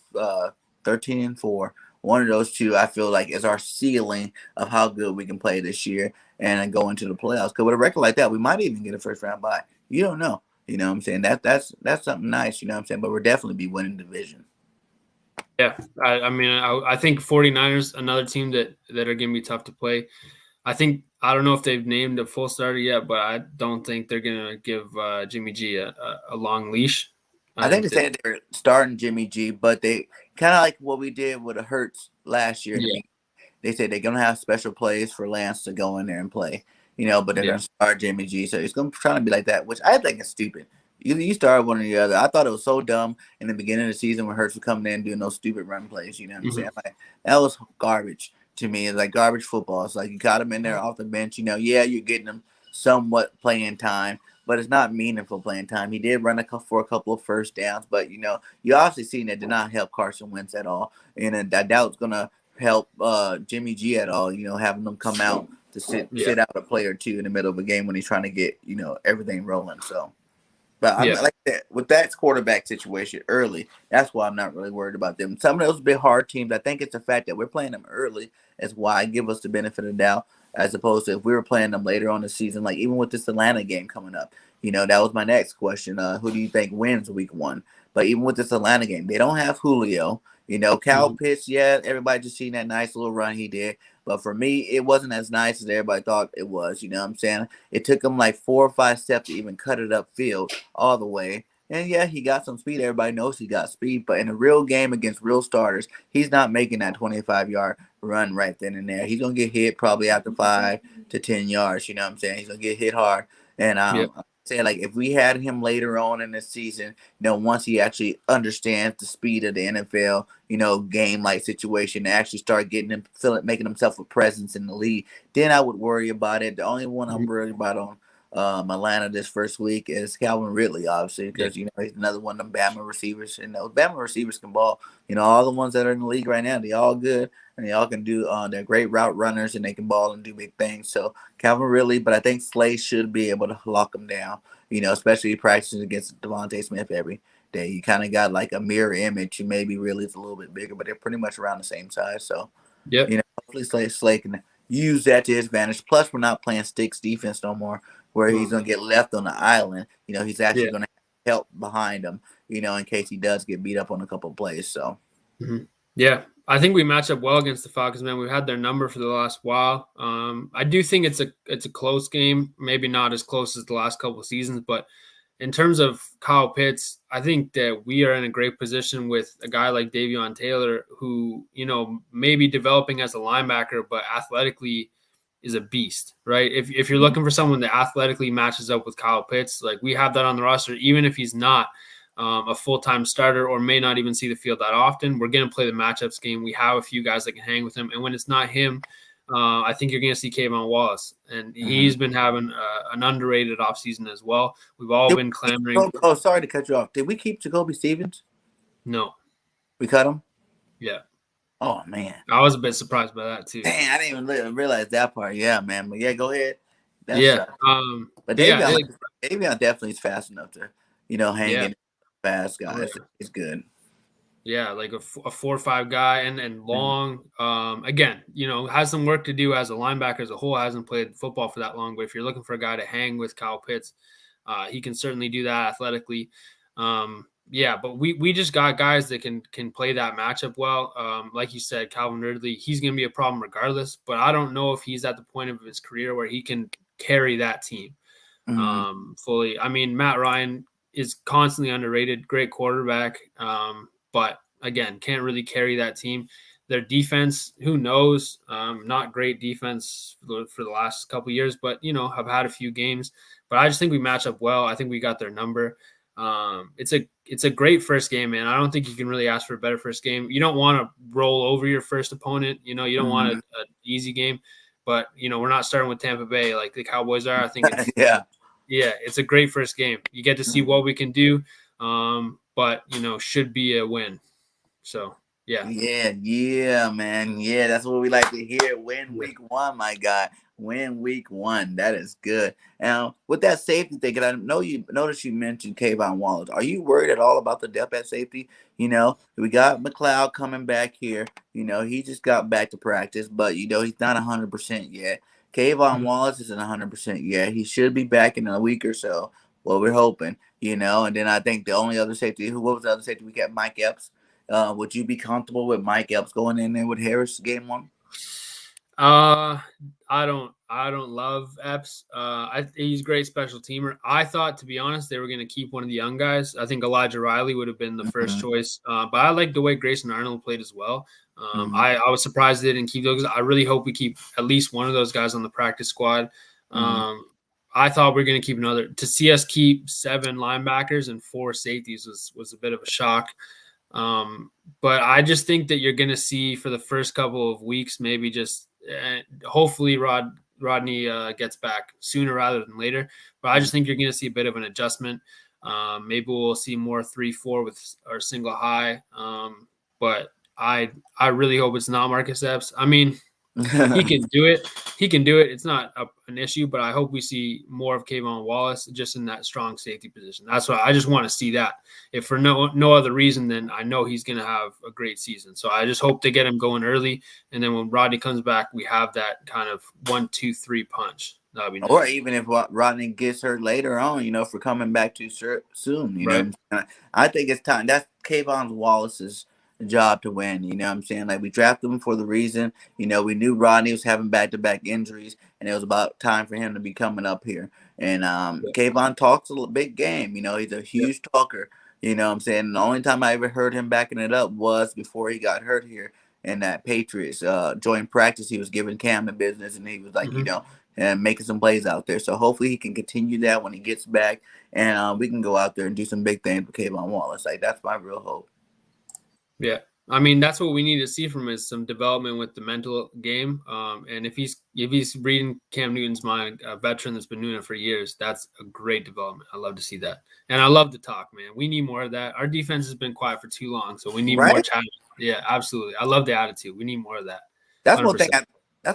13-4. One of those two, I feel like, is our ceiling of how good we can play this year and go into the playoffs. Because with a record like that, we might even get a first round bye. You don't know. You know what I'm saying? That's something nice, you know what I'm saying? But we'll definitely be winning the division. Yeah. I think 49ers, another team that are going to be tough to play. I don't know if they've named a full starter yet, but I don't think they're going to give Jimmy G a long leash. I think they said they're starting Jimmy G, but they kind of like what we did with the Hurts last year. Yeah. They said they're going to have special plays for Lance to go in there and play, but they're going to start Jimmy G. So it's going to try to be like that, which I think is stupid. You start one or the other. I thought it was so dumb in the beginning of the season when Hurts was coming in and doing those stupid run plays. You know what I'm saying? Like, that was garbage to me. It's like garbage football. It's like you got him in there off the bench. Yeah, you're getting him somewhat playing time, but it's not meaningful playing time. He did run for a couple of first downs, but you obviously seen that did not help Carson Wentz at all, and I doubt it's gonna help Jimmy G at all. Having them come out to sit out a play or two in the middle of a game when he's trying to get everything rolling. So, but I like that with that quarterback situation early. That's why I'm not really worried about them. Some of those big hard teams, I think it's the fact that we're playing them early is why I give us the benefit of the doubt. As opposed to if we were playing them later on the season, like even with this Atlanta game coming up, that was my next question. Who do you think wins week 1? But even with this Atlanta game, they don't have Julio. Kyle Pitts, everybody just seen that nice little run he did. But for me, it wasn't as nice as everybody thought it was. You know what I'm saying? It took him like 4 or 5 steps to even cut it upfield all the way. And he got some speed. Everybody knows he got speed. But in a real game against real starters, he's not making that 25-yard run right then and there. He's going to get hit probably after 5 to 10 yards. You know what I'm saying? He's going to get hit hard. And I'm saying, like, if we had him later on in the season, once he actually understands the speed of the NFL, game-like situation, to actually start getting him, making himself a presence in the league, then I would worry about it. The only one I'm worried about on Atlanta this first week is Calvin Ridley, obviously, because he's another one of them Bama receivers, and those Bama receivers can ball. All the ones that are in the league right now, they all good, and they all can do. They're great route runners, and they can ball and do big things. So Calvin Ridley, but I think Slay should be able to lock him down. Especially practicing against Devontae Smith every day. You kind of got like a mirror image. Maybe Ridley's a little bit bigger, but they're pretty much around the same size. So hopefully Slay can use that to his advantage. Plus, we're not playing sticks defense no more, where he's going to get left on the island. He's actually going to help behind him, in case he does get beat up on a couple of plays. So, yeah, I think we match up well against the Falcons, man. We've had their number for the last while. I do think it's a close game, maybe not as close as the last couple of seasons, but in terms of Kyle Pitts, I think that we are in a great position with a guy like Davion Taylor, who, may be developing as a linebacker, but athletically is a beast, right? If you're looking for someone that athletically matches up with Kyle Pitts, like we have that on the roster, even if he's not a full-time starter or may not even see the field that often, we're going to play the matchups game. We have a few guys that can hang with him. And when it's not him, I think you're going to see Kayvon Wallace. And he's been having an underrated offseason as well. We've all been clamoring. Oh, sorry to cut you off. Did we keep Jacoby Stevens? No. We cut him? Yeah. Oh, man. I was a bit surprised by that too. Dang, I didn't even realize that part. Yeah, man. But yeah, go ahead. That Yeah. sucks. But Yeah. Davion definitely is fast enough to, hang Yeah. in fast Oh, guys. yeah. It's good. Yeah, like a 4-5 guy and Mm-hmm. long. Again, has some work to do as a linebacker as a whole. Hasn't played football for that long, but if you're looking for a guy to hang with Kyle Pitts, he can certainly do that athletically. Yeah, but we just got guys that can play that matchup well. Like you said, Calvin Ridley, he's going to be a problem regardless. But I don't know if he's at the point of his career where he can carry that team fully. I mean, Matt Ryan is constantly underrated, great quarterback, but again, can't really carry that team. Their defense, who knows? Not great defense for the last couple of years, but have had a few games. But I just think we match up well. I think we got their number. It's a great first game, man. I don't think you can really ask for a better first game. You don't want to roll over your first opponent. You don't want an easy game. But we're not starting with Tampa Bay like the Cowboys are. I think it's it's a great first game. You get to see what we can do, but should be a win. So yeah, man. Yeah, that's what we like to hear. Win week 1, my guy. Win week 1. That is good. Now, with that safety thing, and I know you noticed you mentioned Kayvon Wallace. Are you worried at all about the depth at safety? We got McLeod coming back here. He just got back to practice, but he's not 100% yet. Kayvon Wallace isn't 100% yet. He should be back in a week or so. Well, we're hoping, and then I think the only other safety, what was the other safety? We got Mike Epps. Would you be comfortable with Mike Epps going in there with Harris game 1? I don't love Epps. He's a great special teamer. I thought, to be honest, they were going to keep one of the young guys. I think Elijah Riley would have been the first choice. But I like the way Grayson Arnold played as well. I was surprised they didn't keep those. I really hope we keep at least one of those guys on the practice squad. I thought we were going to keep another. To see us keep 7 linebackers and 4 safeties was a bit of a shock. But I just think that you're going to see for the first couple of weeks, maybe just hopefully Rodney gets back sooner rather than later. But I just think you're going to see a bit of an adjustment. Maybe we'll see more 3-4 with our single high. But I really hope it's not Marcus Epps. I mean, he can do it. It's not an issue, but I hope we see more of Kayvon Wallace just in that strong safety position. That's why I just want to see that. If for no other reason, then I know he's going to have a great season. So I just hope to get him going early, and then when Rodney comes back, we have that kind of 1, 2, 3 punch. That'd be nice. Or even if Rodney gets hurt later on, for coming back too soon. Right. I think it's time. That's Kayvon Wallace's job to win. You know what I'm saying? Like, we drafted him for the reason. We knew Rodney was having back-to-back injuries, and it was about time for him to be coming up here. And Kayvon talks a big game. He's a huge talker. You know what I'm saying? And the only time I ever heard him backing it up was before he got hurt here in that Patriots joint practice. He was giving Cam the business, and he was like, and making some plays out there. So hopefully he can continue that when he gets back, and we can go out there and do some big things with Kayvon Wallace. Like, that's my real hope. Yeah. I mean, that's what we need to see from him is some development with the mental game. And if he's reading Cam Newton's mind, a veteran that's been doing it for years, that's a great development. I love to see that. And I love to talk, man. We need more of that. Our defense has been quiet for too long, so we need more challenge. Yeah, absolutely. I love the attitude. We need more of that. That's 100%.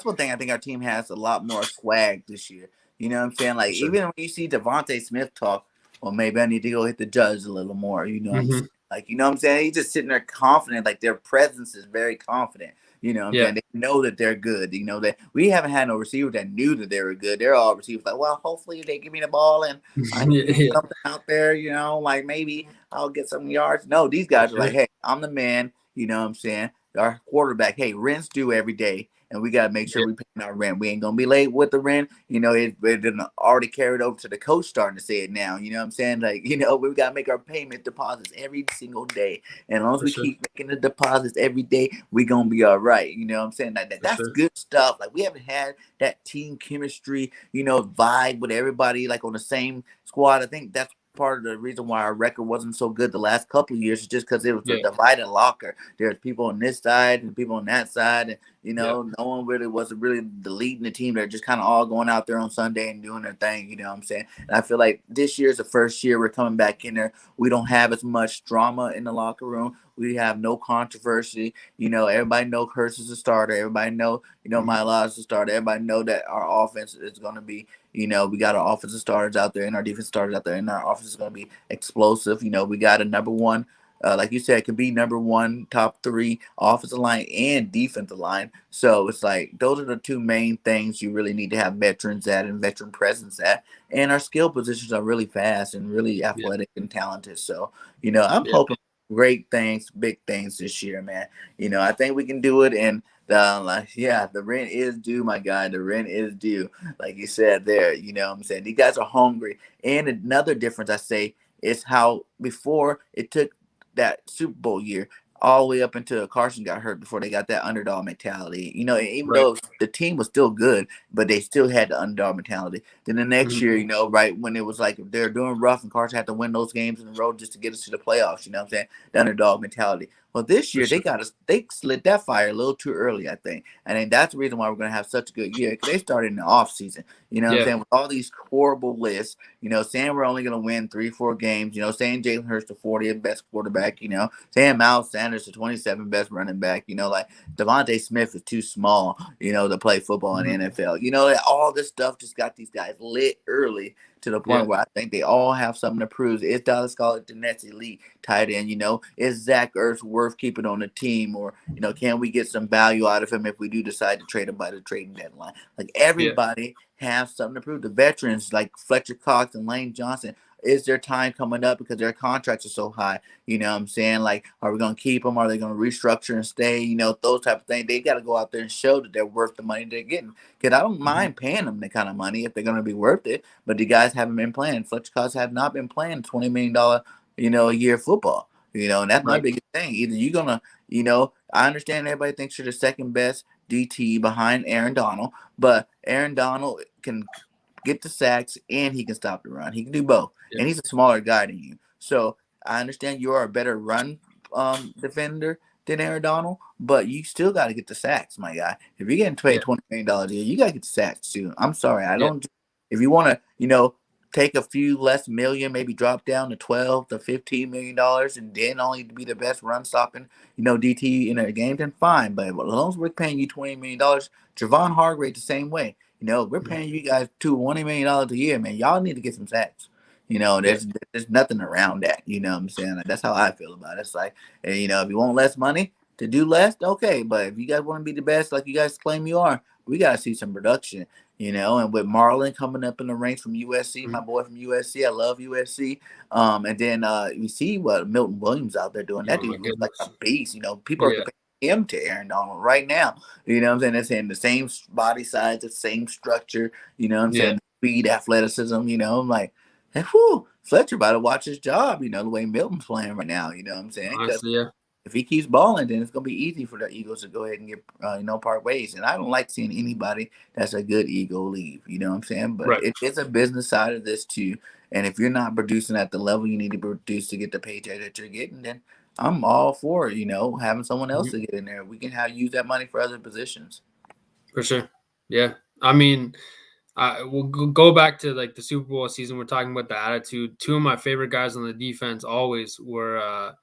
one thing I think our team has a lot more swag this year. You know what I'm saying? Like, even when you see Devontae Smith talk, well, maybe I need to go hit the judge a little more. You know what I'm saying? Like, you know what I'm saying? He's just sitting there confident. Like, their presence is very confident. You know what I'm saying? They know that they're good. That we haven't had no receiver that knew that they were good. They're all receivers like, well, hopefully they give me the ball and I can get something out there, like maybe I'll get some yards. No, these guys are like, hey, I'm the man. You know what I'm saying? Our quarterback, hey, rent's due every day. And we got to make sure we pay our rent. We ain't going to be late with the rent. It already carried over to the coach starting to say it now. You know what I'm saying? Like, we got to make our payment deposits every single day. And as long as we keep making the deposits every day, we going to be all right. You know what I'm saying? Like, that's good stuff. Like, we haven't had that team chemistry, vibe with everybody, like, on the same squad. I think that's part of the reason why our record wasn't so good the last couple of years is just because it was a Yeah. divided locker. There's people on this side and people on that side, and Yeah. no one really wasn't really the leading the team. They're just kind of all going out there on Sunday and doing their thing. You know what I'm saying? And I feel like this year is the first year we're coming back in there. We don't have as much drama in the locker room. We have no controversy. Everybody know Hurts is a starter. Everybody know, Myla is a starter. Everybody know that our offense is going to be, we got our offensive starters out there and our defense starters out there, and our offense is going to be explosive. We got a number one, like you said, it could be number one, top three offensive line and defensive line. So it's like those are the two main things you really need to have veterans at and veteran presence at. And our skill positions are really fast and really athletic and talented. So, I'm hoping great things, big things this year, man. I think we can do it. And the rent is due, my guy. The rent is due, like you said there. You know what I'm saying? These guys are hungry. And another difference I say is how before it took that Super Bowl year all the way up until Carson got hurt before they got that underdog mentality. Even though the team was still good, but they still had the underdog mentality. Then the next year, right when it was like they're doing rough and Carson had to win those games in a row just to get us to the playoffs. You know what I'm saying? The underdog mentality. Well, this year they slid that fire a little too early, I think. And then that's the reason why we're going to have such a good year, because they started in the offseason. You know what I'm saying? With all these horrible lists, saying we're only going to win 3-4 games, saying Jalen Hurts the 40th best quarterback, saying Miles Sanders the 27th best running back, like Devontae Smith is too small, to play football in the NFL. All this stuff just got these guys lit early to the point where I think they all have something to prove. Is Dallas Goedert the next elite tight end? Is Zach Ertz worth keeping on the team? Or, can we get some value out of him if we do decide to trade him by the trading deadline? Like everybody have something to prove. The veterans like Fletcher Cox and Lane Johnson, is their time coming up because their contracts are so high? You know what I'm saying? Like, are we going to keep them? Are they going to restructure and stay? Those type of things. They got to go out there and show that they're worth the money they're getting. Because I don't mind paying them that kind of money if they're going to be worth it. But the guys haven't been playing. Fletcher Cox have not been playing $20 million, a year football. And that's my biggest thing. Either you're going to, I understand everybody thinks you're the second best DT behind Aaron Donald. But Aaron Donald can get the sacks and he can stop the run. He can do both. And he's a smaller guy than you. So I understand you are a better run defender than Aaron Donald, but you still got to get the sacks, my guy. If you're getting paid $20 million a year, you got to get the sacks too. I'm sorry. I don't. If you want to, take a few less million, maybe drop down to $12 to $15 million and then only be the best run stopping, DT in a game, then fine. But as long as we're paying you $20 million, Javon Hargrave the same way. We're paying you guys $20 million a year, man. Y'all need to get some sacks. There's nothing around that. You know what I'm saying? Like, that's how I feel about it. It's like, if you want less money to do less, okay. But if you guys want to be the best, like you guys claim you are, we got to see some production. And with Marlon coming up in the ranks from USC, my boy from USC, I love USC. And then we see what Milton Williams out there doing. That dude looks like a beast. People are comparing him to Aaron Donald right now. You know what I'm saying? They're saying the same body size, the same structure. You know what I'm saying? Speed, athleticism. I'm like, whew, Fletcher about to watch his job. The way Milton's playing right now. You know what I'm saying? Honestly, if he keeps balling, then it's going to be easy for the Eagles to go ahead and get, part ways. And I don't like seeing anybody that's a good Eagle leave. You know what I'm saying? But it's a business side of this too. And if you're not producing at the level you need to produce to get the paycheck that you're getting, then I'm all for, having someone else to get in there. We can use that money for other positions. For sure. Yeah. I mean, we'll go back to like the Super Bowl season. We're talking about the attitude. Two of my favorite guys on the defense always were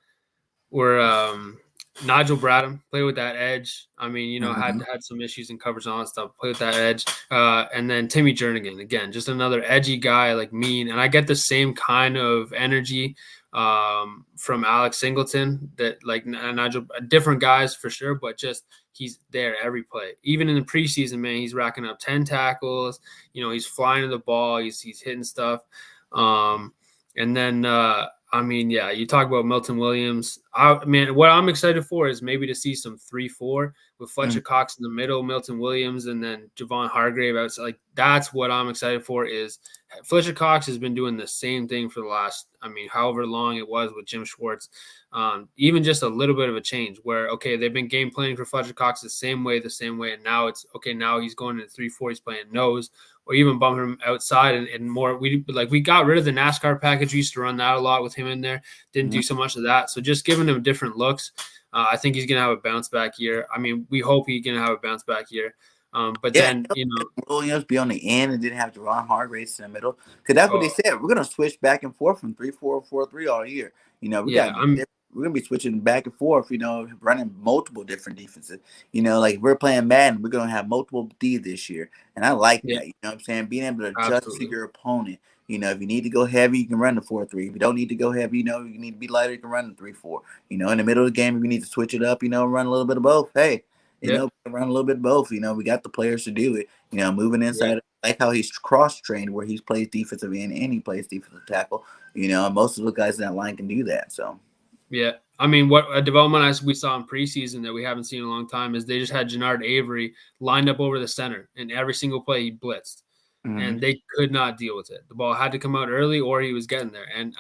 Nigel Bradham, play with that edge. I mean, had some issues in coverage and all that stuff. Play with that edge. And then Timmy Jernigan, again, just another edgy guy, like mean. And I get the same kind of energy from Alex Singleton, that like Nigel, different guys for sure, but just he's there every play. Even in the preseason, man, he's racking up 10 tackles. He's flying to the ball. He's hitting stuff. And then you talk about Milton Williams. What I'm excited for is maybe to see some 3-4 with Fletcher Cox in the middle, Milton Williams, and then Javon Hargrave outside. Like, that's what I'm excited for, is Fletcher Cox has been doing the same thing for the last, however long it was with Jim Schwartz. Even just a little bit of a change where, okay, they've been game planning for Fletcher Cox the same way. And now it's, okay, now he's going into 3-4, he's playing nose, or even bumping him outside and more. We got rid of the NASCAR package. We used to run that a lot with him in there. Didn't do so much of that. So just giving him different looks. I think he's going to have a bounce back year. We hope he's going to have a bounce back year. But then, Williams be on the end and didn't have to run hard race in the middle. Because that's what they said. We're going to switch back and forth from 3-4, 4-3 all year. We're going to be switching back and forth, running multiple different defenses. Like we're playing Madden, we're going to have multiple D this year. And I like that, you know what I'm saying? Being able to adjust to your opponent. If you need to go heavy, you can run the 4-3. If you don't need to go heavy, you need to be lighter, you can run the 3-4. In the middle of the game, if you need to switch it up, run a little bit of both. Hey, run a little bit of both. We got the players to do it. Moving inside, like how he's cross-trained where he plays defensive end and he plays defensive tackle. Most of the guys in that line can do that. So, yeah. What a development we saw in preseason that we haven't seen in a long time is they just had Jannard Avery lined up over the center, and every single play he blitzed. And they could not deal with it. The ball had to come out early or he was getting there. And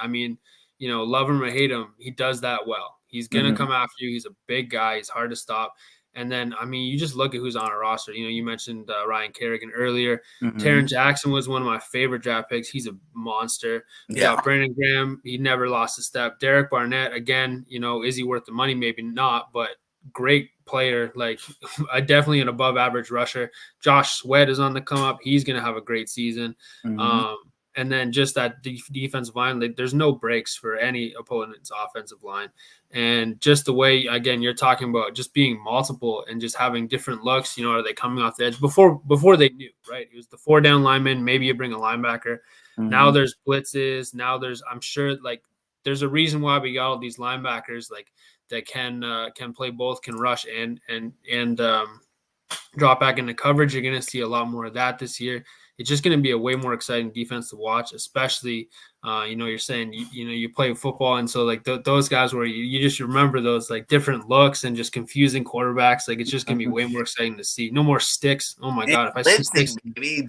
love him or hate him, he does that well. He's going to come after you. He's a big guy. He's hard to stop. And then, you just look at who's on a roster. You mentioned Ryan Kerrigan earlier. Taron Jackson was one of my favorite draft picks. He's a monster. Yeah. Brandon Graham, he never lost a step. Derek Barnett, again, is he worth the money? Maybe not, but great player, like definitely an above average rusher. Josh Sweat is on the come up. He's going to have a great season. And then just that defensive line, there's no breaks for any opponent's offensive line. And just the way, again, you're talking about just being multiple and just having different looks, are they coming off the edge? Before they knew, right? It was the 4 down lineman. Maybe you bring a linebacker. Now there's blitzes. Now I'm sure there's a reason why we got all these linebackers that can play both, can rush and drop back into coverage. You're going to see a lot more of that this year. It's just going to be a way more exciting defense to watch, especially, you're saying, you play football. And so those guys where you just remember those different looks and just confusing quarterbacks. It's just going to be way more exciting to see. No more sticks. Oh my God. If I see sticks,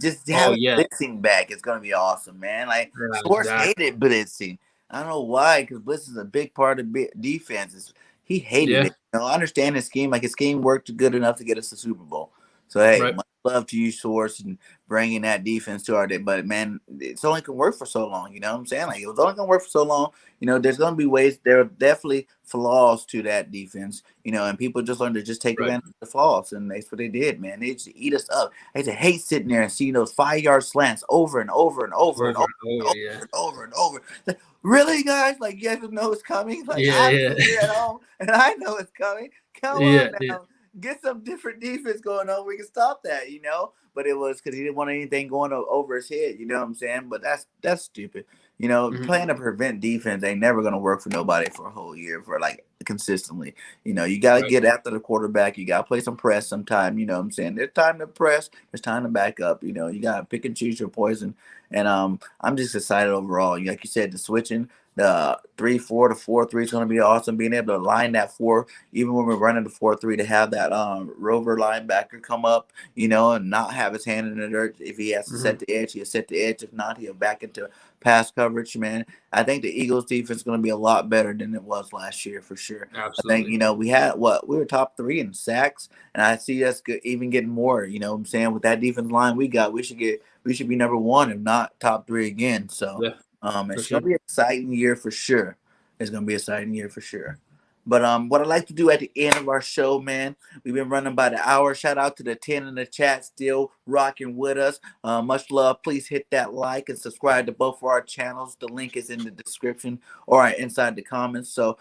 just have blitzing back. It's going to be awesome, man. Schwartz hated blitzing. I don't know why, because blitz is a big part of defense. He hated it. I understand his scheme. His scheme worked good enough to get us the Super Bowl. So, hey, much love to you, Source, and bringing that defense to our day. But, man, it's only can work for so long. You know what I'm saying? It was only going to work for so long. There's going to be ways. There are definitely flaws to that defense, and people just learn to just take advantage of the flaws. And that's what they did, man. They just eat us up. I used to hate sitting there and seeing those 5-yard slants over and over and over and over. Really, guys? You guys know it's coming? I'm here at home, and I know it's coming. Come on now. Get some different defense going on. We can stop that, But it was because he didn't want anything going over his head. You know what I'm saying? But that's stupid. Playing a prevent defense ain't never going to work for nobody for a whole year for consistently. You got to get after the quarterback. You got to play some press sometime. You know what I'm saying? There's time to press. There's time to back up. You got to pick and choose your poison. And I'm just excited overall. Like you said, the switching. The 3-4 to 4-3 is going to be awesome. Being able to line that 4, even when we're running the 4-3, to have that rover linebacker come up, and not have his hand in the dirt. If he has to set the edge, he'll set the edge. If not, he'll back into pass coverage, man. I think the Eagles defense is going to be a lot better than it was last year for sure. Absolutely. I think, we were top 3 in sacks, and I see us even getting more, what I'm saying? With that defense line we got, we should be number 1, if not top 3 again. So, it's going to be an exciting year for sure. It's going to be an exciting year for sure. But what I like to do at the end of our show, man, we've been running by the hour. Shout out to the 10 in the chat still rocking with us. Much love. Please hit that like and subscribe to both of our channels. The link is in the description or inside the comments. So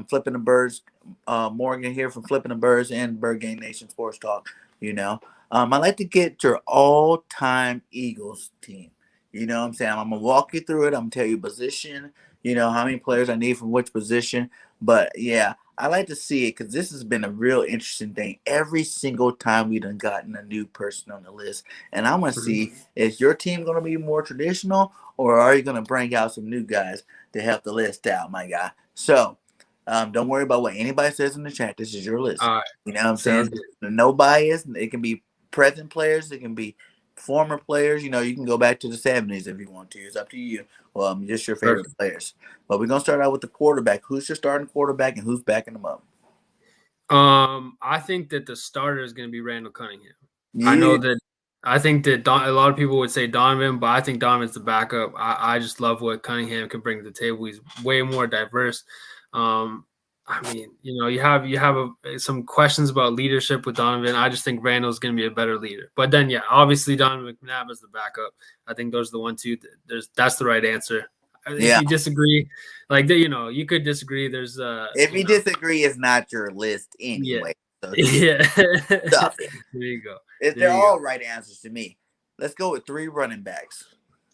Flipping the Birds, Morgan here from Flipping the Birds and BIRDGANG Nation Sports Talk. I'd like to get your all-time Eagles team. You know what I'm saying? I'm going to walk you through it. I'm going to tell you position, how many players I need from which position. But, yeah, I like to see it because this has been a real interesting thing. Every single time we've done gotten a new person on the list. And I'm going to see, is your team going to be more traditional or are you going to bring out some new guys to help the list out, my guy? So, don't worry about what anybody says in the chat. This is your list. All right. You know what I'm saying? No bias. It can be present players. It can be former players. You know, you can go back to the 70s if you want to. It's up to you. Well, just your favorite Perfect. players. But we're gonna start out with the quarterback. Who's your starting quarterback and who's backing them up? I think that the starter is going to be Randall Cunningham. I Yeah, know that. I think that a lot of people would say Donovan, but I think Donovan's the backup. I just love what Cunningham can bring to the table. He's way more diverse. I mean, you have some questions about leadership with Donovan. I just think Randall's going to be a better leader. But then, yeah, obviously Donovan McNabb is the backup. I think those are the 1, 2. That's the right answer. If yeah. you disagree, you could disagree. There's If you disagree, it's not your list yeah. anyway. So Yeah. stuff it. There you go. They're all right answers to me. Let's go with 3 running backs.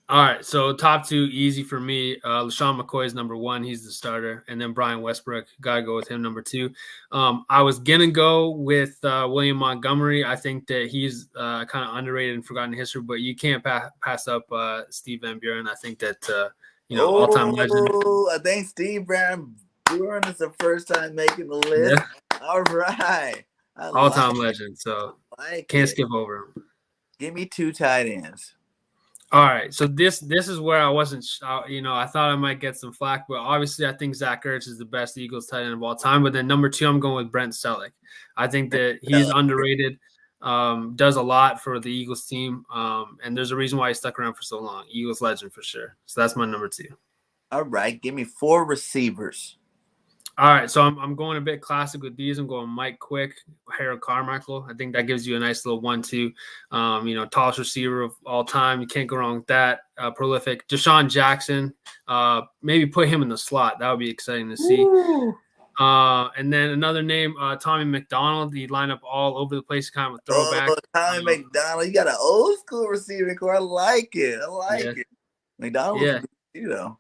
All right. So top 2, easy for me. LaShawn McCoy is number 1. He's the starter. And then Brian Westbrook, got to go with him, number 2. I was going to go with William Montgomery. I think that he's kind of underrated and forgotten in history, but you can't pass up Steve Van Buren. I think that, all-time legend. I think Steve Van Buren is the first time making the list. Yeah. All right. All-time legend. So can't skip over him. Give me 2 tight ends. All right, so this is where I wasn't, I thought I might get some flack, but obviously I think Zach Ertz is the best Eagles tight end of all time. But then number 2, I'm going with Brent Selleck. I think that he's underrated, does a lot for the Eagles team, and there's a reason why he stuck around for so long. Eagles legend for sure. So that's my number 2. All right, give me 4 receivers. All right, so I'm going a bit classic with these. I'm going Mike Quick, Harold Carmichael. I think that gives you a nice little 1-2. Tallest receiver of all time. You can't go wrong with that. Prolific. Deshaun Jackson. Maybe put him in the slot. That would be exciting to see. And then another name, Tommy McDonald. He lined up all over the place, kind of a throwback. Tommy McDonald. You got an old school receiving core. I like it. It. McDonald was good,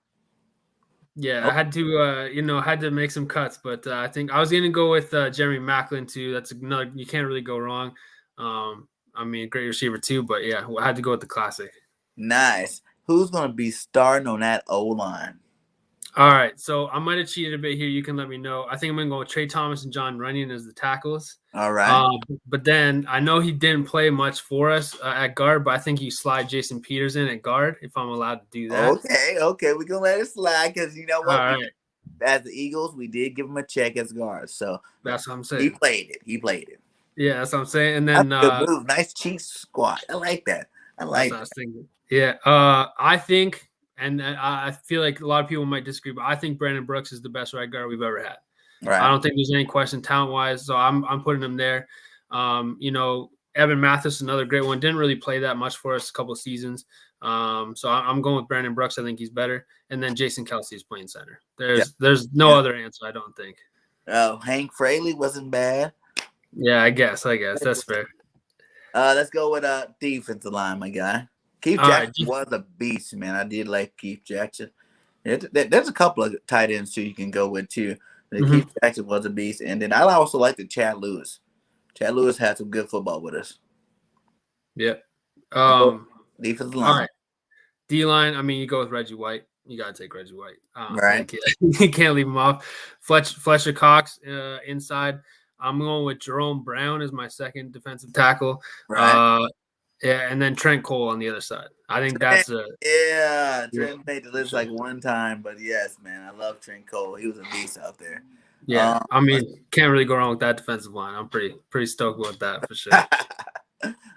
Yeah, I had to make some cuts, but I think I was going to go with Jeremy Maclin too. That's another, you can't really go wrong. Great receiver too, but yeah, I had to go with the classic. Nice. Who's going to be starting on that O-line? All right, so I might have cheated a bit here. You can let me know. I think I'm going to go with Trey Thomas and John Runyon as the tackles. All right. But then I know he didn't play much for us at guard, but I think you slide Jason Peters in at guard if I'm allowed to do that. Okay. We're going to let it slide because you know what? All right. As the Eagles, we did give him a check as guard. So that's what I'm saying. He played it. Yeah, that's what I'm saying. And then good move. Nice cheat squat. I like that. That's what I was thinking. Yeah. I think, and I feel like a lot of people might disagree, but I think Brandon Brooks is the best right guard we've ever had. Right. I don't think there's any question talent-wise, so I'm putting him there. Evan Mathis, another great one, didn't really play that much for us a couple of seasons. So I'm going with Brandon Brooks. I think he's better. And then Jason Kelsey is playing center. There's no other answer, I don't think. Hank Fraley wasn't bad. Yeah, I guess that's fair. Let's go with defensive line, my guy. Keith Jackson was a beast, man. I did like Keith Jackson. There's a couple of tight ends too you can go with too. Keith Jackson was a beast, and then I also like the Chad Lewis. Chad Lewis had some good football with us. Yep. Defensive line. All right. D-line, you go with Reggie White. You got to take Reggie White. Right. You can't leave him off. Fletcher Cox inside. I'm going with Jerome Brown as my second defensive tackle. Right. And then Trent Cole on the other side. I think that's Trent made the list like one time, but yes, man, I love Trent Cole. He was a beast out there. Yeah, can't really go wrong with that defensive line. I'm pretty stoked with that for sure.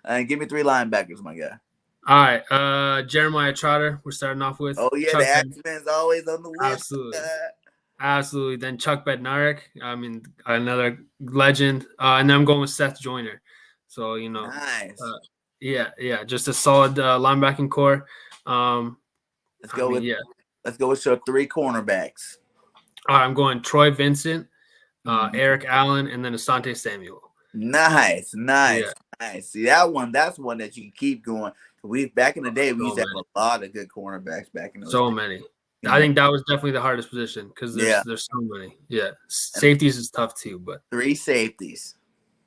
And give me 3 linebackers, my guy. All right, Jeremiah Trotter. We're starting off with. Oh yeah, Chuck the Axeman's always on the list. Absolutely. Then Chuck Bednarik. Another legend. And then I'm going with Seth Joyner. So nice. Just a solid linebacking core. Let's go with your 3 cornerbacks. All right, I'm going Troy Vincent, Eric Allen, and then Asante Samuel. Nice. See that's one that you can keep going. Back in the day, we used to have a lot of good cornerbacks back in those days. Many. I think that was definitely the hardest position because there's so many. Yeah, safeties is tough too, but 3 safeties.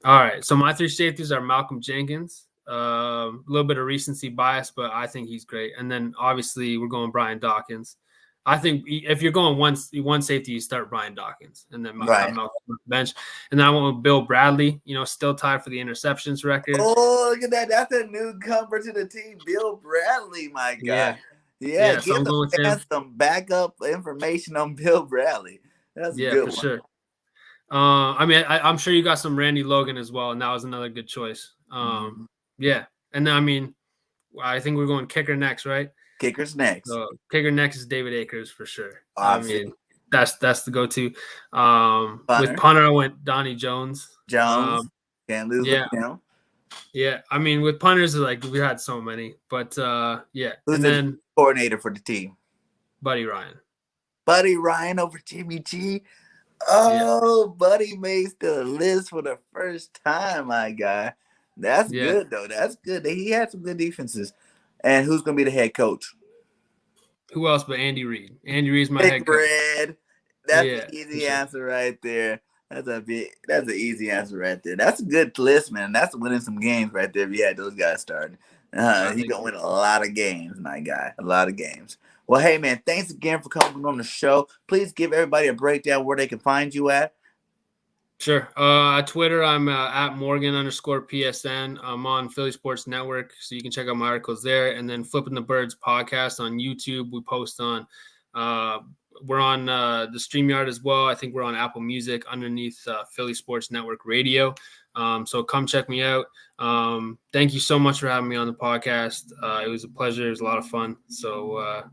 All right, so my 3 safeties are Malcolm Jenkins. A little bit of recency bias, but I think he's great. And then obviously we're going Brian Dawkins. I think if you're going one safety, you start Brian Dawkins, and then Right. Malcolm on the bench. And then I went with Bill Bradley. Still tied for the interceptions record. Oh, look at that! That's a newcomer to the team, Bill Bradley. My God. Yeah. So Give I'm the going with him. fans some backup information on Bill Bradley. That's a good for one. Sure. I'm sure you got some Randy Logan as well, and that was another good choice. Yeah, and then I think we're going kicker next, right? Kicker's next. So kicker next is David Akers for sure. Obviously. That's the go-to. Punter. With punter, I went Donnie Jones. Can't lose with him. Yeah, with punters, we had so many, but yeah. Who's the coordinator for the team? Buddy Ryan. Buddy Ryan over Jimmy G. Oh, yeah. Buddy made the list for the first time, my guy. That's good, though. That's good. He had some good defenses. And who's going to be the head coach? Who else but Andy Reid? Andy Reid's my head coach. Red. That's an easy answer right there. That's an easy answer right there. That's a good list, man. That's winning some games right there if you had those guys starting. He's going to win a lot of games, my guy. A lot of games. Well, hey, man, thanks again for coming on the show. Please give everybody a breakdown where they can find you at. Sure. Twitter, I'm at Morgan_PSN. I'm on Philly Sports Network, so you can check out my articles there. And then Flipping the Birds podcast on YouTube. We post on we're on the StreamYard as well. I think we're on Apple Music underneath Philly Sports Network Radio. So come check me out. Thank you so much for having me on the podcast. It was a pleasure. It was a lot of fun. So I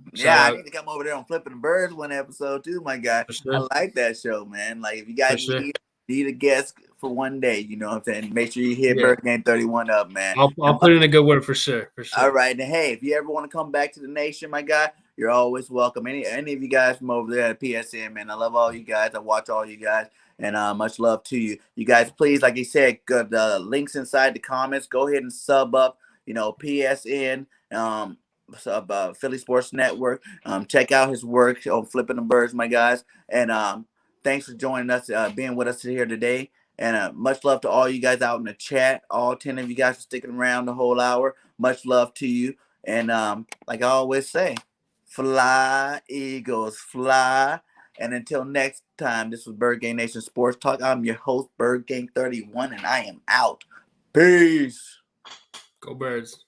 need to come over there on Flipping the Birds one episode too, my guy. Sure. I like that show, man. Like if you guys need a guest for one day, you know what I'm saying? Make sure you hit BIRDGANG 31 up, man. I'll put in a good word for sure. All right. And hey, if you ever want to come back to the nation, my guy, you're always welcome. Any of you guys from over there at PSN, man. I love all you guys. I watch all you guys. And much love to you. You guys, please, like you said, the links inside the comments. Go ahead and sub up, PSN, Philly Sports Network. Check out his work on Flipping the Birds, my guys. And thanks for joining us, being with us here today. And much love to all you guys out in the chat. All 10 of you guys for sticking around the whole hour. Much love to you. And like I always say, fly, Eagles, fly. And until next time, this was BIRDGANG Nation Sports Talk. I'm your host, BIRDGANG 31, and I am out. Peace. Go Birds.